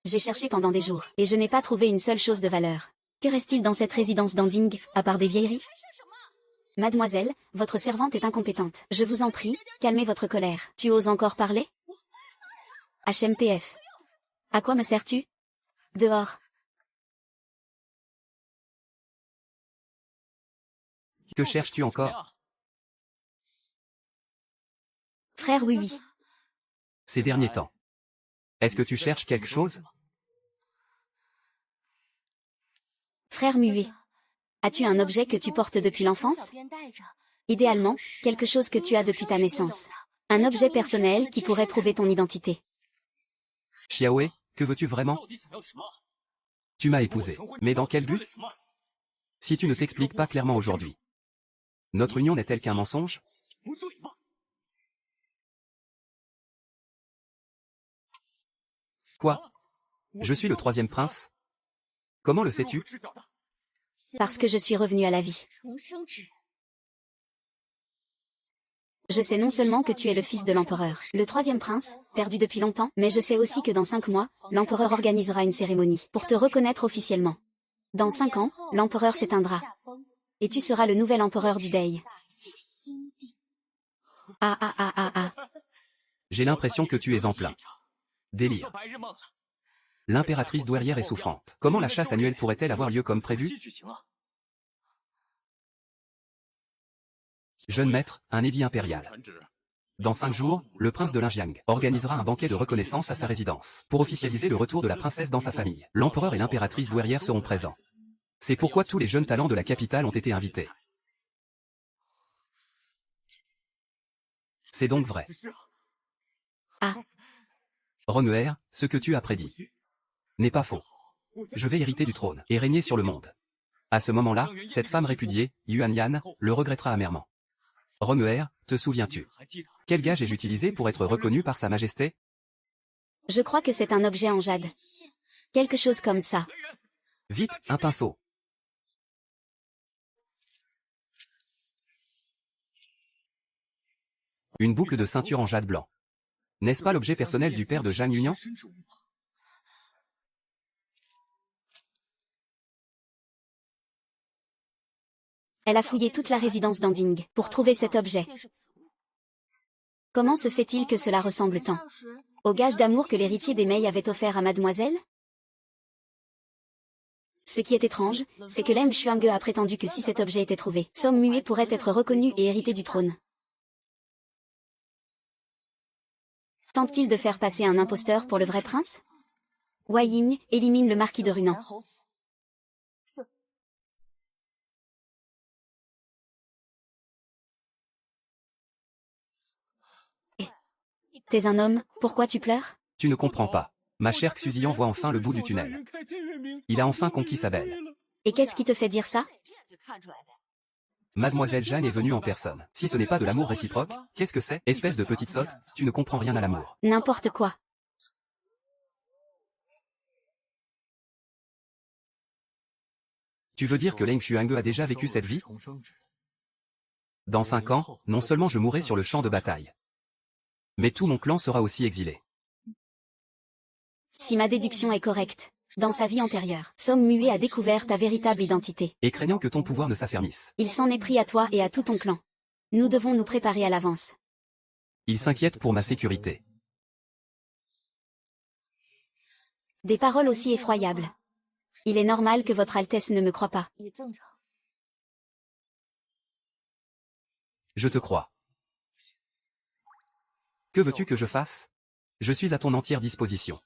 J'ai cherché pendant des jours, et je n'ai pas trouvé une seule chose de valeur. Que reste-t-il dans cette résidence d'Anding, à part des vieilleries? Mademoiselle, votre servante est incompétente. Je vous en prie, calmez votre colère. Tu oses encore parler? HMPF. À quoi me sers-tu? Dehors. Que cherches-tu encore? Frère oui oui. Ces derniers temps. Est-ce que tu cherches quelque chose? Frère muet. As-tu un objet que tu portes depuis l'enfance? Idéalement, quelque chose que tu as depuis ta naissance. Un objet personnel qui pourrait prouver ton identité. Xiaowei, que veux-tu vraiment? Tu m'as épousé. Mais dans quel but? Si tu ne t'expliques pas clairement aujourd'hui. Notre union n'est-elle qu'un mensonge? Quoi? Je suis le troisième prince? Comment le sais-tu? Parce que je suis revenu à la vie. Je sais non seulement que tu es le fils de l'empereur, le troisième prince, perdu depuis longtemps, mais je sais aussi que dans 5 mois, l'empereur organisera une cérémonie pour te reconnaître officiellement. Dans 5 ans, l'empereur s'éteindra. Et tu seras le nouvel empereur du Dei. Ah ah ah ah ah. J'ai l'impression que tu es en plein délire. L'impératrice douairière est souffrante. Comment la chasse annuelle pourrait-elle avoir lieu comme prévu? Jeune maître, un édit impérial. Dans 5 jours, le prince de Linjiang organisera un banquet de reconnaissance à sa résidence, pour officialiser le retour de la princesse dans sa famille. L'empereur et l'impératrice douairière seront présents. C'est pourquoi tous les jeunes talents de la capitale ont été invités. C'est donc vrai. Ah. Romuer, ce que tu as prédit n'est pas faux. Je vais hériter du trône et régner sur le monde. À ce moment-là, cette femme répudiée, Yuan Yan, le regrettera amèrement. Romuer, te souviens-tu? Quel gage ai-je utilisé pour être reconnu par sa majesté? Je crois que c'est un objet en jade. Quelque chose comme ça. Vite, un pinceau. Une boucle de ceinture en jade blanc. N'est-ce pas l'objet personnel du père de Zhang Yunyan? Elle a fouillé toute la résidence d'Anding pour trouver cet objet. Comment se fait-il que cela ressemble tant au gage d'amour que l'héritier des Mei avait offert à mademoiselle? Ce qui est étrange, c'est que Leng Xuange a prétendu que si cet objet était trouvé, Somme Muet pourrait être reconnu et hérité du trône. Tente-t-il de faire passer un imposteur pour le vrai prince? Wei Ying élimine le marquis de Runan. T'es un homme, pourquoi tu pleures? Tu ne comprends pas. Ma chère Xuzian voit enfin le bout du tunnel. Il a enfin conquis sa belle. Et qu'est-ce qui te fait dire ça? Mademoiselle Jeanne est venue en personne. Si ce n'est pas de l'amour réciproque, qu'est-ce que c'est? Espèce de petite sotte, tu ne comprends rien à l'amour. N'importe quoi. Tu veux dire que Leng Xuange a déjà vécu cette vie? Dans 5 ans, non seulement je mourrai sur le champ de bataille, mais tout mon clan sera aussi exilé. Si ma déduction est correcte, dans sa vie antérieure, Somme Muet a découvert ta véritable identité. Et craignant que ton pouvoir ne s'affermisse. Il s'en est pris à toi et à tout ton clan. Nous devons nous préparer à l'avance. Il s'inquiète pour ma sécurité. Des paroles aussi effroyables. Il est normal que votre Altesse ne me croie pas. Je te crois. Que veux-tu que je fasse? Je suis à ton entière disposition.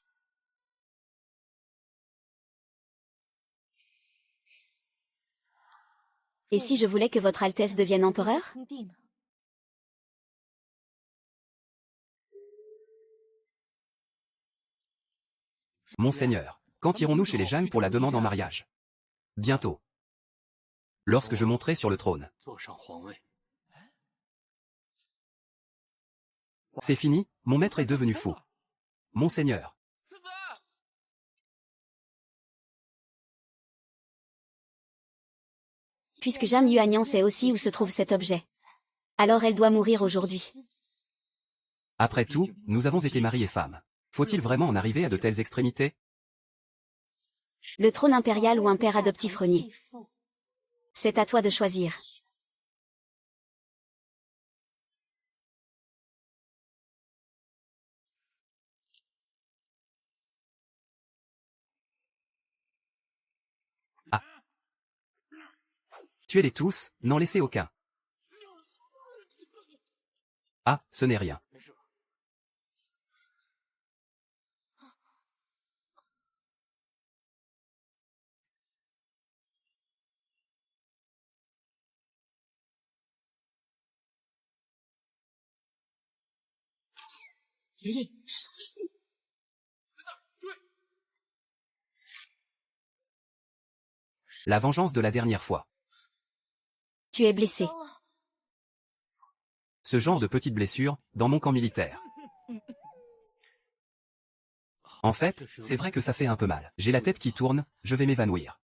Et si je voulais que votre Altesse devienne empereur? Monseigneur, quand irons-nous chez les Zhang pour la demande en mariage? Bientôt. Lorsque je monterai sur le trône. C'est fini, mon maître est devenu fou. Monseigneur. Puisque Jam Yuanian sait aussi où se trouve cet objet. Alors elle doit mourir aujourd'hui. Après tout, nous avons été mari et femme. Faut-il vraiment en arriver à de telles extrémités? Le trône impérial ou un père adoptif renié. C'est à toi de choisir. Ah. Tuez-les tous, n'en laissez aucun. Ah, ce n'est rien. La vengeance de la dernière fois. Tu es blessé. Ce genre de petites blessures, dans mon camp militaire. En fait, c'est vrai que ça fait un peu mal. J'ai la tête qui tourne, je vais m'évanouir.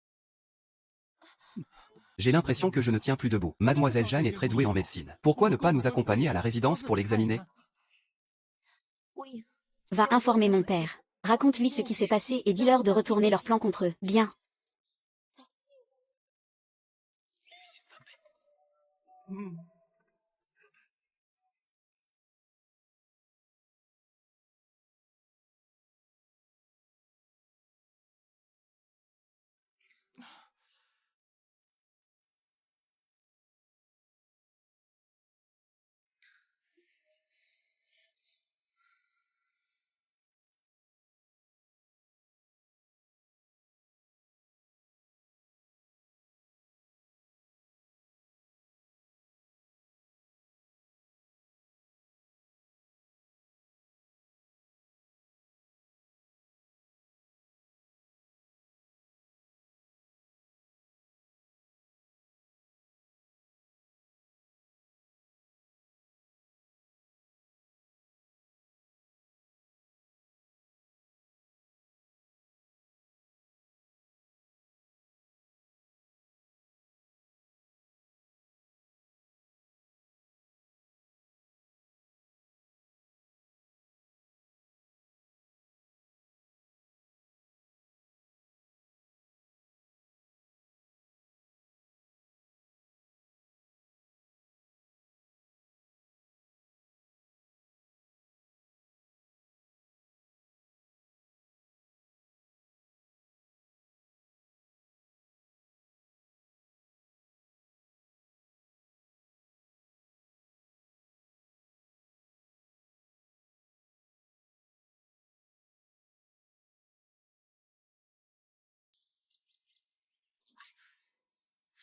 J'ai l'impression que je ne tiens plus debout. Mademoiselle Jeanne est très douée en médecine. Pourquoi ne pas nous accompagner à la résidence pour l'examiner? Va informer mon père. Raconte-lui ce qui s'est passé et dis-leur de retourner leur plan contre eux. Bien.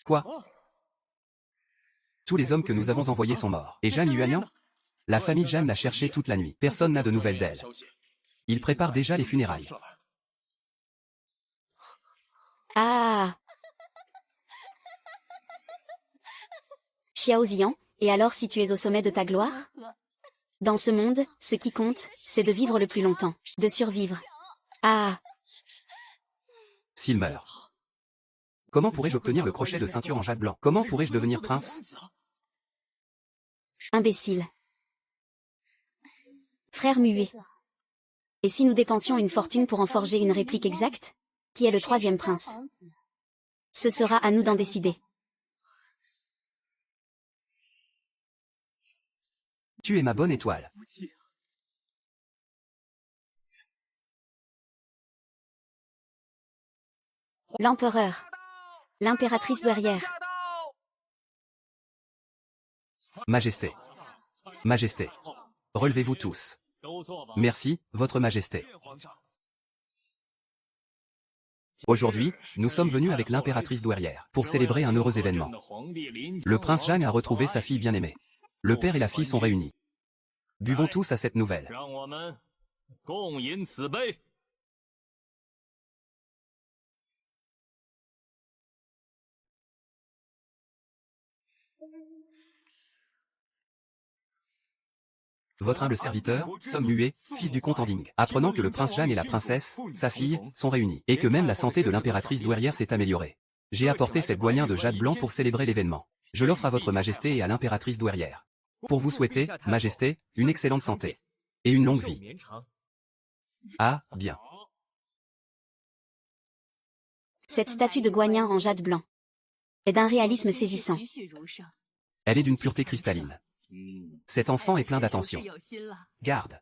Quoi? Tous les hommes que nous avons envoyés sont morts. Et Jeanne Yuanian? La famille Jeanne l'a cherché toute la nuit. Personne n'a de nouvelles d'elle. Ils préparent déjà les funérailles. Ah. Xiao Ziyan, et alors si tu es au sommet de ta gloire? Dans ce monde, ce qui compte, c'est de vivre le plus longtemps, de survivre. Ah. S'il meurt. Comment pourrais-je obtenir le crochet de ceinture en jade blanc? Comment pourrais-je devenir prince? Imbécile. Frère muet. Et si nous dépensions une fortune pour en forger une réplique exacte? Qui est le troisième prince? Ce sera à nous d'en décider. Tu es ma bonne étoile. L'empereur. L'impératrice douairière. Majesté. Majesté. Relevez-vous tous. Merci, Votre Majesté. Aujourd'hui, nous sommes venus avec l'impératrice douairière pour célébrer un heureux événement. Le prince Jeanne a retrouvé sa fille bien-aimée. Le père et la fille sont réunis. Buvons tous à cette nouvelle. Votre humble serviteur, Somme Muet, fils du comte Anding, apprenant que le prince Jeanne et la princesse, sa fille, sont réunis, et que même la santé de l'impératrice douairière s'est améliorée. J'ai apporté cette goignard de jade blanc pour célébrer l'événement. Je l'offre à votre majesté et à l'impératrice douairière. Pour vous souhaiter, majesté, une excellente santé. Et une longue vie. Ah, bien. Cette statue de Guanyin en jade blanc est d'un réalisme saisissant. Elle est d'une pureté cristalline. Cet enfant est plein d'attention. Garde.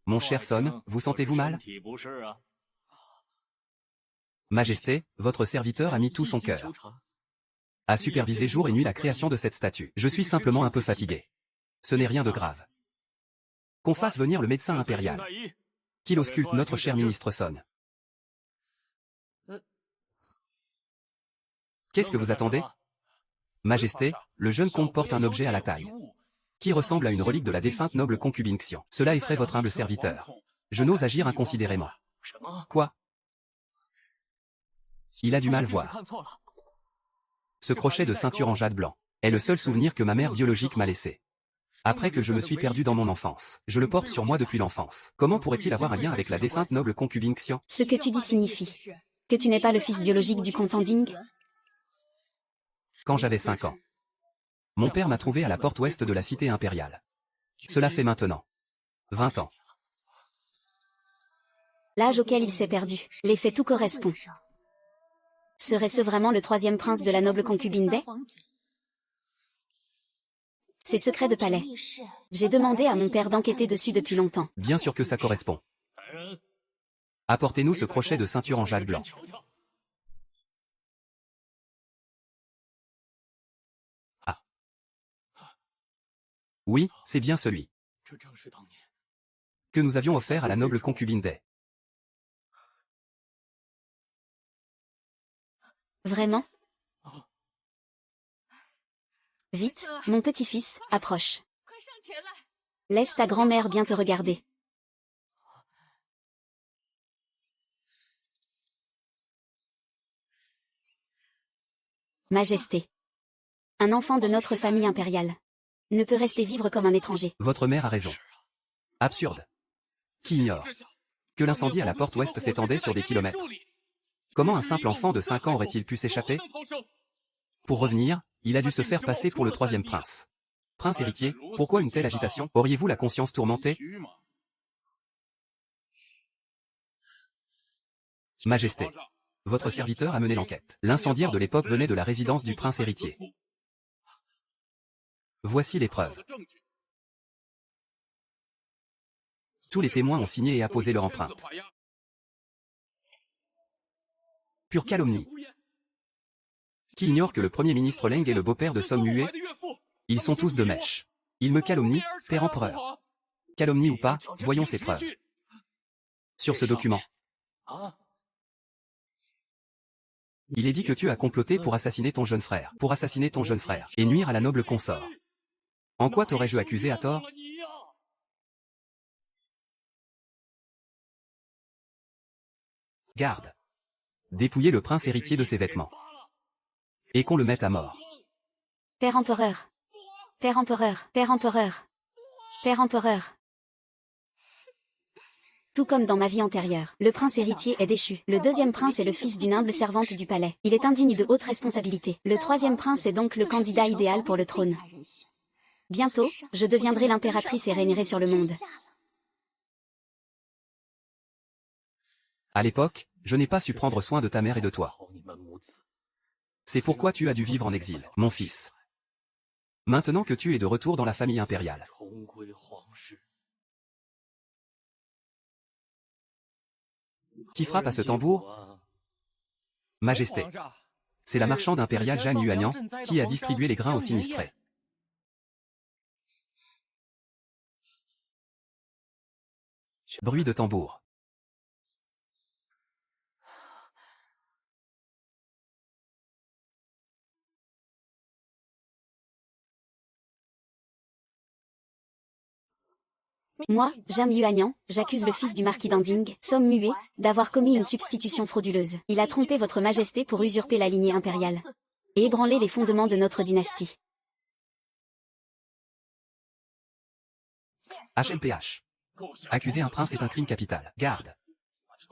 Mon cher Son, vous sentez-vous mal? Majesté, votre serviteur a mis tout son cœur à superviser jour et nuit la création de cette statue. Je suis simplement un peu fatigué. Ce n'est rien de grave. Qu'on fasse venir le médecin impérial. Qu'il ausculte notre cher ministre Son. Qu'est-ce que vous attendez? Majesté, le jeune comte porte un objet à la taille qui ressemble à une relique de la défunte noble concubine Xian. Cela effraie votre humble serviteur. Je n'ose agir inconsidérément. Quoi? Il a du mal voir. Ce crochet de ceinture en jade blanc est le seul souvenir que ma mère biologique m'a laissé. Après que je me suis perdu dans mon enfance, je le porte sur moi depuis l'enfance. Comment pourrait-il avoir un lien avec la défunte noble concubine Xian? Ce que tu dis signifie que tu n'es pas le fils biologique du comte Anding? Quand j'avais 5 ans, mon père m'a trouvé à la porte ouest de la cité impériale. Cela fait maintenant 20 ans. L'âge auquel il s'est perdu, les faits tout correspond. Serait-ce vraiment le troisième prince de la noble concubine Dai? C'est secret de palais. J'ai demandé à mon père d'enquêter dessus depuis longtemps. Bien sûr que ça correspond. Apportez-nous ce crochet de ceinture en jade blanc. Ah. Oui, c'est bien celui que nous avions offert à la noble concubine Dai. Vraiment? Vite, mon petit-fils, approche. Laisse ta grand-mère bien te regarder. Majesté. Un enfant de notre famille impériale ne peut rester vivre comme un étranger. Votre mère a raison. Absurde. Qui ignore que l'incendie à la porte ouest s'étendait sur des kilomètres? Comment un simple enfant de 5 ans aurait-il pu s'échapper? Pour revenir, il a dû se faire passer pour le troisième prince. Prince héritier, pourquoi une telle agitation? Auriez-vous la conscience tourmentée? Majesté. Votre serviteur a mené l'enquête. L'incendiaire de l'époque venait de la résidence du prince héritier. Voici les preuves. Tous les témoins ont signé et apposé leur empreinte. Pure calomnie. Qui ignore que le premier ministre Leng est le beau-père de Somme Muet? Ils sont tous de mèche. Ils me calomnient, père empereur. Calomnie ou pas, voyons ces preuves. Sur ce document, il est dit que tu as comploté pour assassiner ton jeune frère. Et nuire à la noble consort. En quoi t'aurais-je accusé à tort? Garde. Dépouillez le prince héritier de ses vêtements. Et qu'on le mette à mort. Père empereur. Père empereur. Père empereur. Père empereur. Tout comme dans ma vie antérieure, le prince héritier est déchu. Le deuxième prince est le fils d'une humble servante du palais. Il est indigne de haute responsabilité. Le troisième prince est donc le candidat idéal pour le trône. Bientôt, je deviendrai l'impératrice et régnerai sur le monde. À l'époque, je n'ai pas su prendre soin de ta mère et de toi. C'est pourquoi tu as dû vivre en exil, mon fils. Maintenant que tu es de retour dans la famille impériale. Qui frappe à ce tambour? Majesté. C'est la marchande impériale Zhang Yuanyan qui a distribué les grains aux sinistrés. Bruit de tambour. Moi, Jam Yuanian, j'accuse le fils du marquis d'Anding, Som Mué, d'avoir commis une substitution frauduleuse. Il a trompé votre majesté pour usurper la lignée impériale et ébranler les fondements de notre dynastie. HMPH. Accuser un prince est un crime capital. Garde.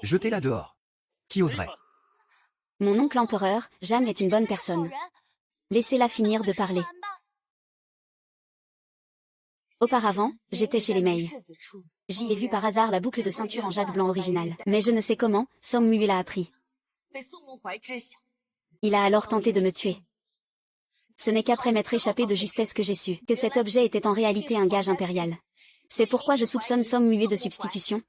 Jetez-la dehors. Qui oserait? Mon oncle empereur, Jam est une bonne personne. Laissez-la finir de parler. Auparavant, j'étais chez les Mei. J'y ai vu par hasard la boucle de ceinture en jade blanc originale. Mais je ne sais comment, Som Mué l'a appris. Il a alors tenté de me tuer. Ce n'est qu'après m'être échappé de justesse que j'ai su que cet objet était en réalité un gage impérial. C'est pourquoi je soupçonne Som Mué de substitution,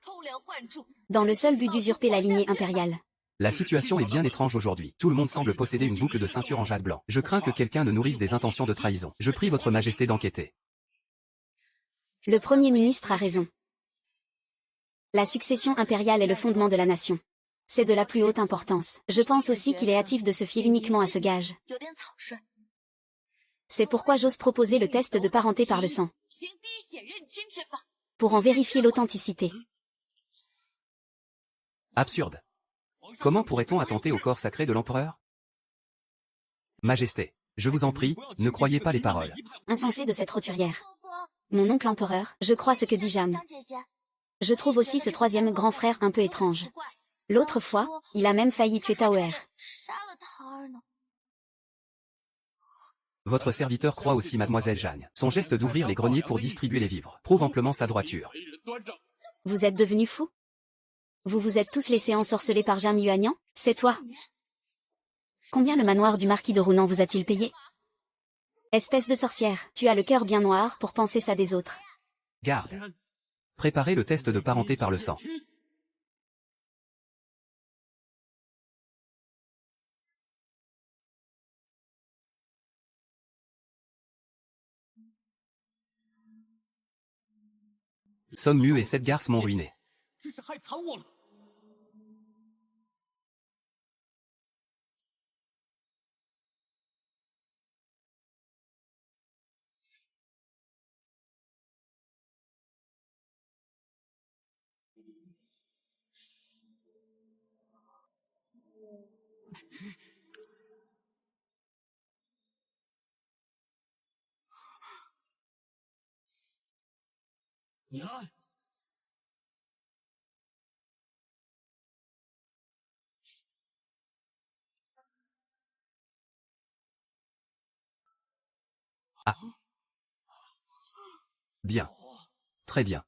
dans le seul but d'usurper la lignée impériale. La situation est bien étrange aujourd'hui. Tout le monde semble posséder une boucle de ceinture en jade blanc. Je crains que quelqu'un ne nourrisse des intentions de trahison. Je prie votre majesté d'enquêter. Le Premier ministre a raison. La succession impériale est le fondement de la nation. C'est de la plus haute importance. Je pense aussi qu'il est hâtif de se fier uniquement à ce gage. C'est pourquoi j'ose proposer le test de parenté par le sang, pour en vérifier l'authenticité. Absurde. Comment pourrait-on attenter au corps sacré de l'empereur? Majesté, je vous en prie, ne croyez pas les paroles. Insensé de cette roturière. Mon oncle empereur, je crois ce que dit Jam. Je trouve aussi ce troisième grand frère un peu étrange. L'autre fois, il a même failli tuer Taoer. Votre serviteur croit aussi mademoiselle Jeanne. Son geste d'ouvrir les greniers pour distribuer les vivres prouve amplement sa droiture. Vous êtes devenu fou? Vous vous êtes tous laissés ensorceler par Jam Yuanian? C'est toi. Combien le manoir du marquis de Runan vous a-t-il payé? Espèce de sorcière, tu as le cœur bien noir pour penser ça des autres. Garde. Préparez le test de parenté par le sang. Som Mué et sept garces m'ont ruiné. Ah. Bien. Très bien.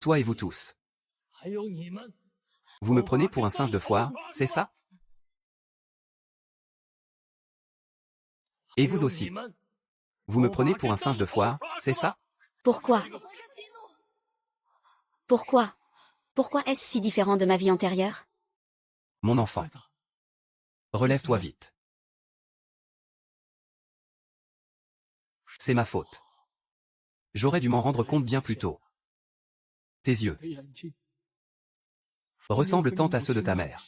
Toi et vous tous. Vous me prenez pour un singe de foire, c'est ça? Et vous aussi. Vous me prenez pour un singe de foire, c'est ça? Pourquoi? Pourquoi? Pourquoi est-ce si différent de ma vie antérieure? Mon enfant. Relève-toi vite. C'est ma faute. J'aurais dû m'en rendre compte bien plus tôt. Tes yeux ressemblent tant à ceux de ta mère.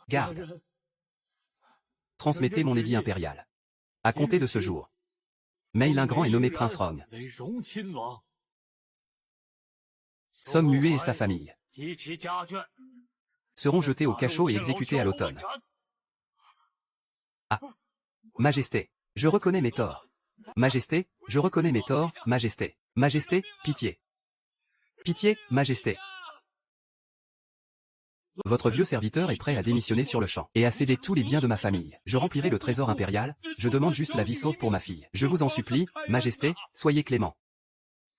Garde. Transmettez mon édit impérial. À compter de ce jour, Mei l'Ingrand est nommé prince Rong. Som Mué et sa famille seront jetés au cachot et exécutés à l'automne. Ah. Majesté, je reconnais mes torts. Majesté, je reconnais mes torts, Majesté. Majesté, pitié. Pitié, Majesté. Votre vieux serviteur est prêt à démissionner sur le champ et à céder tous les biens de ma famille. Je remplirai le trésor impérial, je demande juste la vie sauve pour ma fille. Je vous en supplie, Majesté, soyez clément.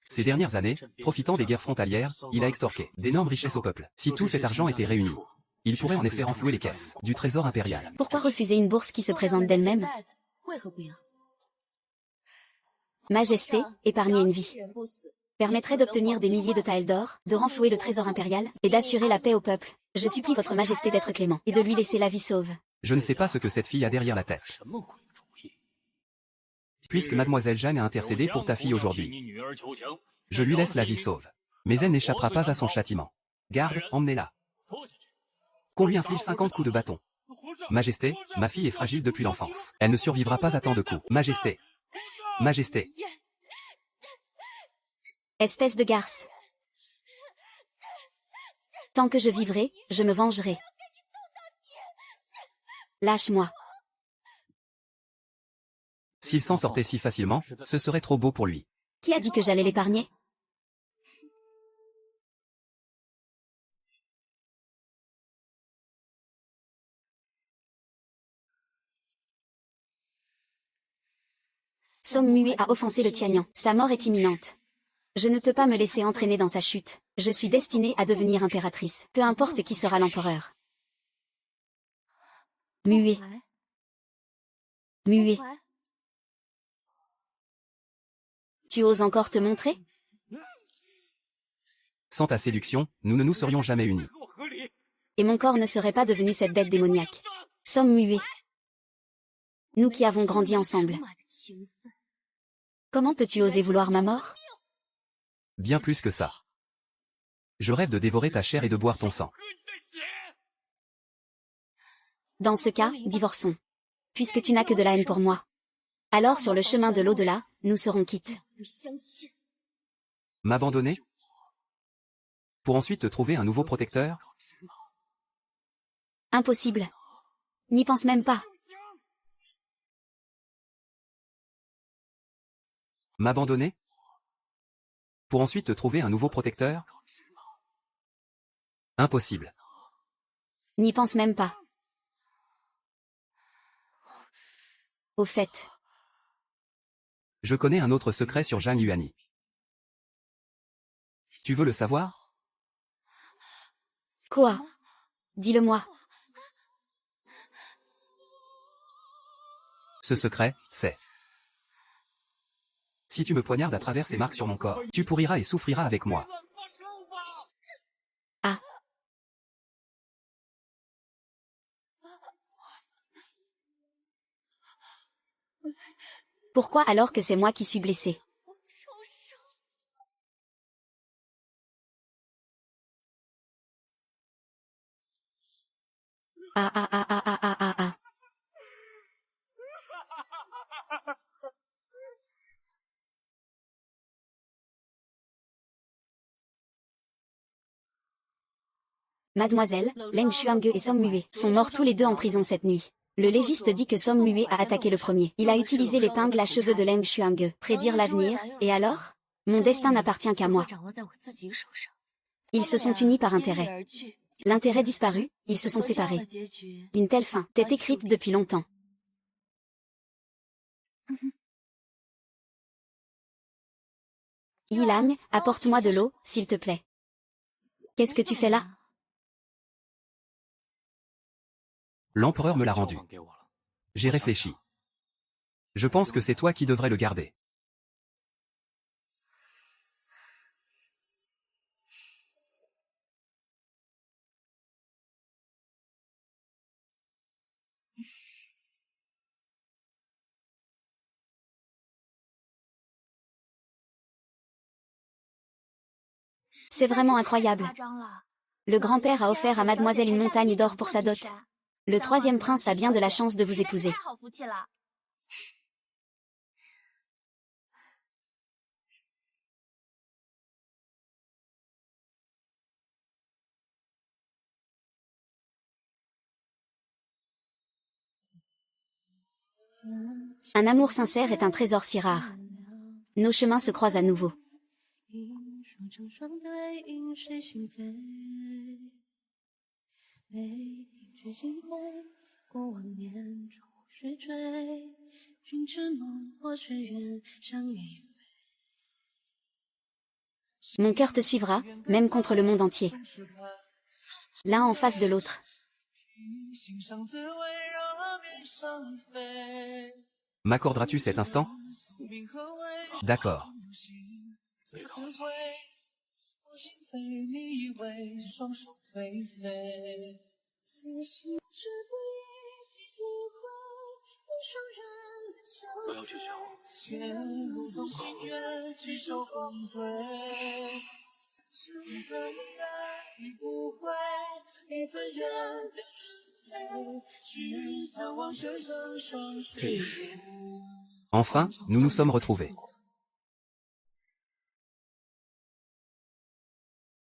Ces dernières années, profitant des guerres frontalières, il a extorqué d'énormes richesses au peuple. Si tout cet argent était réuni, il pourrait en effet renflouer les caisses du trésor impérial. Pourquoi refuser une bourse qui se présente d'elle-même? Majesté, épargner une vie permettrait d'obtenir des milliers de taels d'or, de renflouer le trésor impérial, et d'assurer la paix au peuple. Je supplie votre majesté d'être clément, et de lui laisser la vie sauve. Je ne sais pas ce que cette fille a derrière la tête. Puisque mademoiselle Jeanne a intercédé pour ta fille aujourd'hui, je lui laisse la vie sauve. Mais elle n'échappera pas à son châtiment. Garde, emmenez-la. Qu'on lui inflige 50 coups de bâton. Majesté, ma fille est fragile depuis l'enfance. Elle ne survivra pas à tant de coups. Majesté. Majesté. Espèce de garce. Tant que je vivrai, je me vengerai. Lâche-moi. S'il s'en sortait si facilement, ce serait trop beau pour lui. Qui a dit que j'allais l'épargner? Somme Muet a offensé le Tianyan. Sa mort est imminente. Je ne peux pas me laisser entraîner dans sa chute. Je suis destinée à devenir impératrice. Peu importe qui sera l'empereur. Muet. Muet. Tu oses encore te montrer? Sans ta séduction, nous ne nous serions jamais unis. Et mon corps ne serait pas devenu cette bête démoniaque. Somme Muet. Nous qui avons grandi ensemble. Comment peux-tu oser vouloir ma mort? Bien plus que ça. Je rêve de dévorer ta chair et de boire ton sang. Dans ce cas, divorçons. Puisque tu n'as que de la haine pour moi. Alors sur le chemin de l'au-delà, nous serons quittes. M'abandonner? Pour ensuite te trouver un nouveau protecteur? Impossible. N'y pense même pas. M'abandonner? Pour ensuite te trouver un nouveau protecteur? Impossible. N'y pense même pas. Au fait. Je connais un autre secret sur Zhang Yuani. Tu veux le savoir? Quoi? Dis-le-moi. Ce secret, c'est... Si tu me poignardes à travers ces marques sur mon corps, tu pourriras et souffriras avec moi. Ah. Pourquoi alors que c'est moi qui suis blessé? Ah ah ah ah ah ah ah ah. Mademoiselle, Leng Xuange et Somme Muet sont morts tous les deux en prison cette nuit. Le légiste dit que Somme Muet a attaqué le premier. Il a utilisé l'épingle à cheveux de Leng Xuange. Prédire l'avenir, et alors? Mon destin n'appartient qu'à moi. Ils se sont unis par intérêt. L'intérêt disparu, ils se sont séparés. Une telle fin t'est écrite depuis longtemps. Yilang, apporte-moi de l'eau, s'il te plaît. Qu'est-ce que tu fais là? L'empereur me l'a rendu. J'ai réfléchi. Je pense que c'est toi qui devrais le garder. C'est vraiment incroyable. Le grand-père a offert à mademoiselle une montagne d'or pour sa dot. Le troisième prince a bien de la chance de vous épouser. Un amour sincère est un trésor si rare. Nos chemins se croisent à nouveau. Mon cœur te suivra, même contre le monde entier. L'un en face de l'autre. M'accorderas-tu cet instant? D'accord. 不要去想。Enfin, nous nous sommes retrouvés.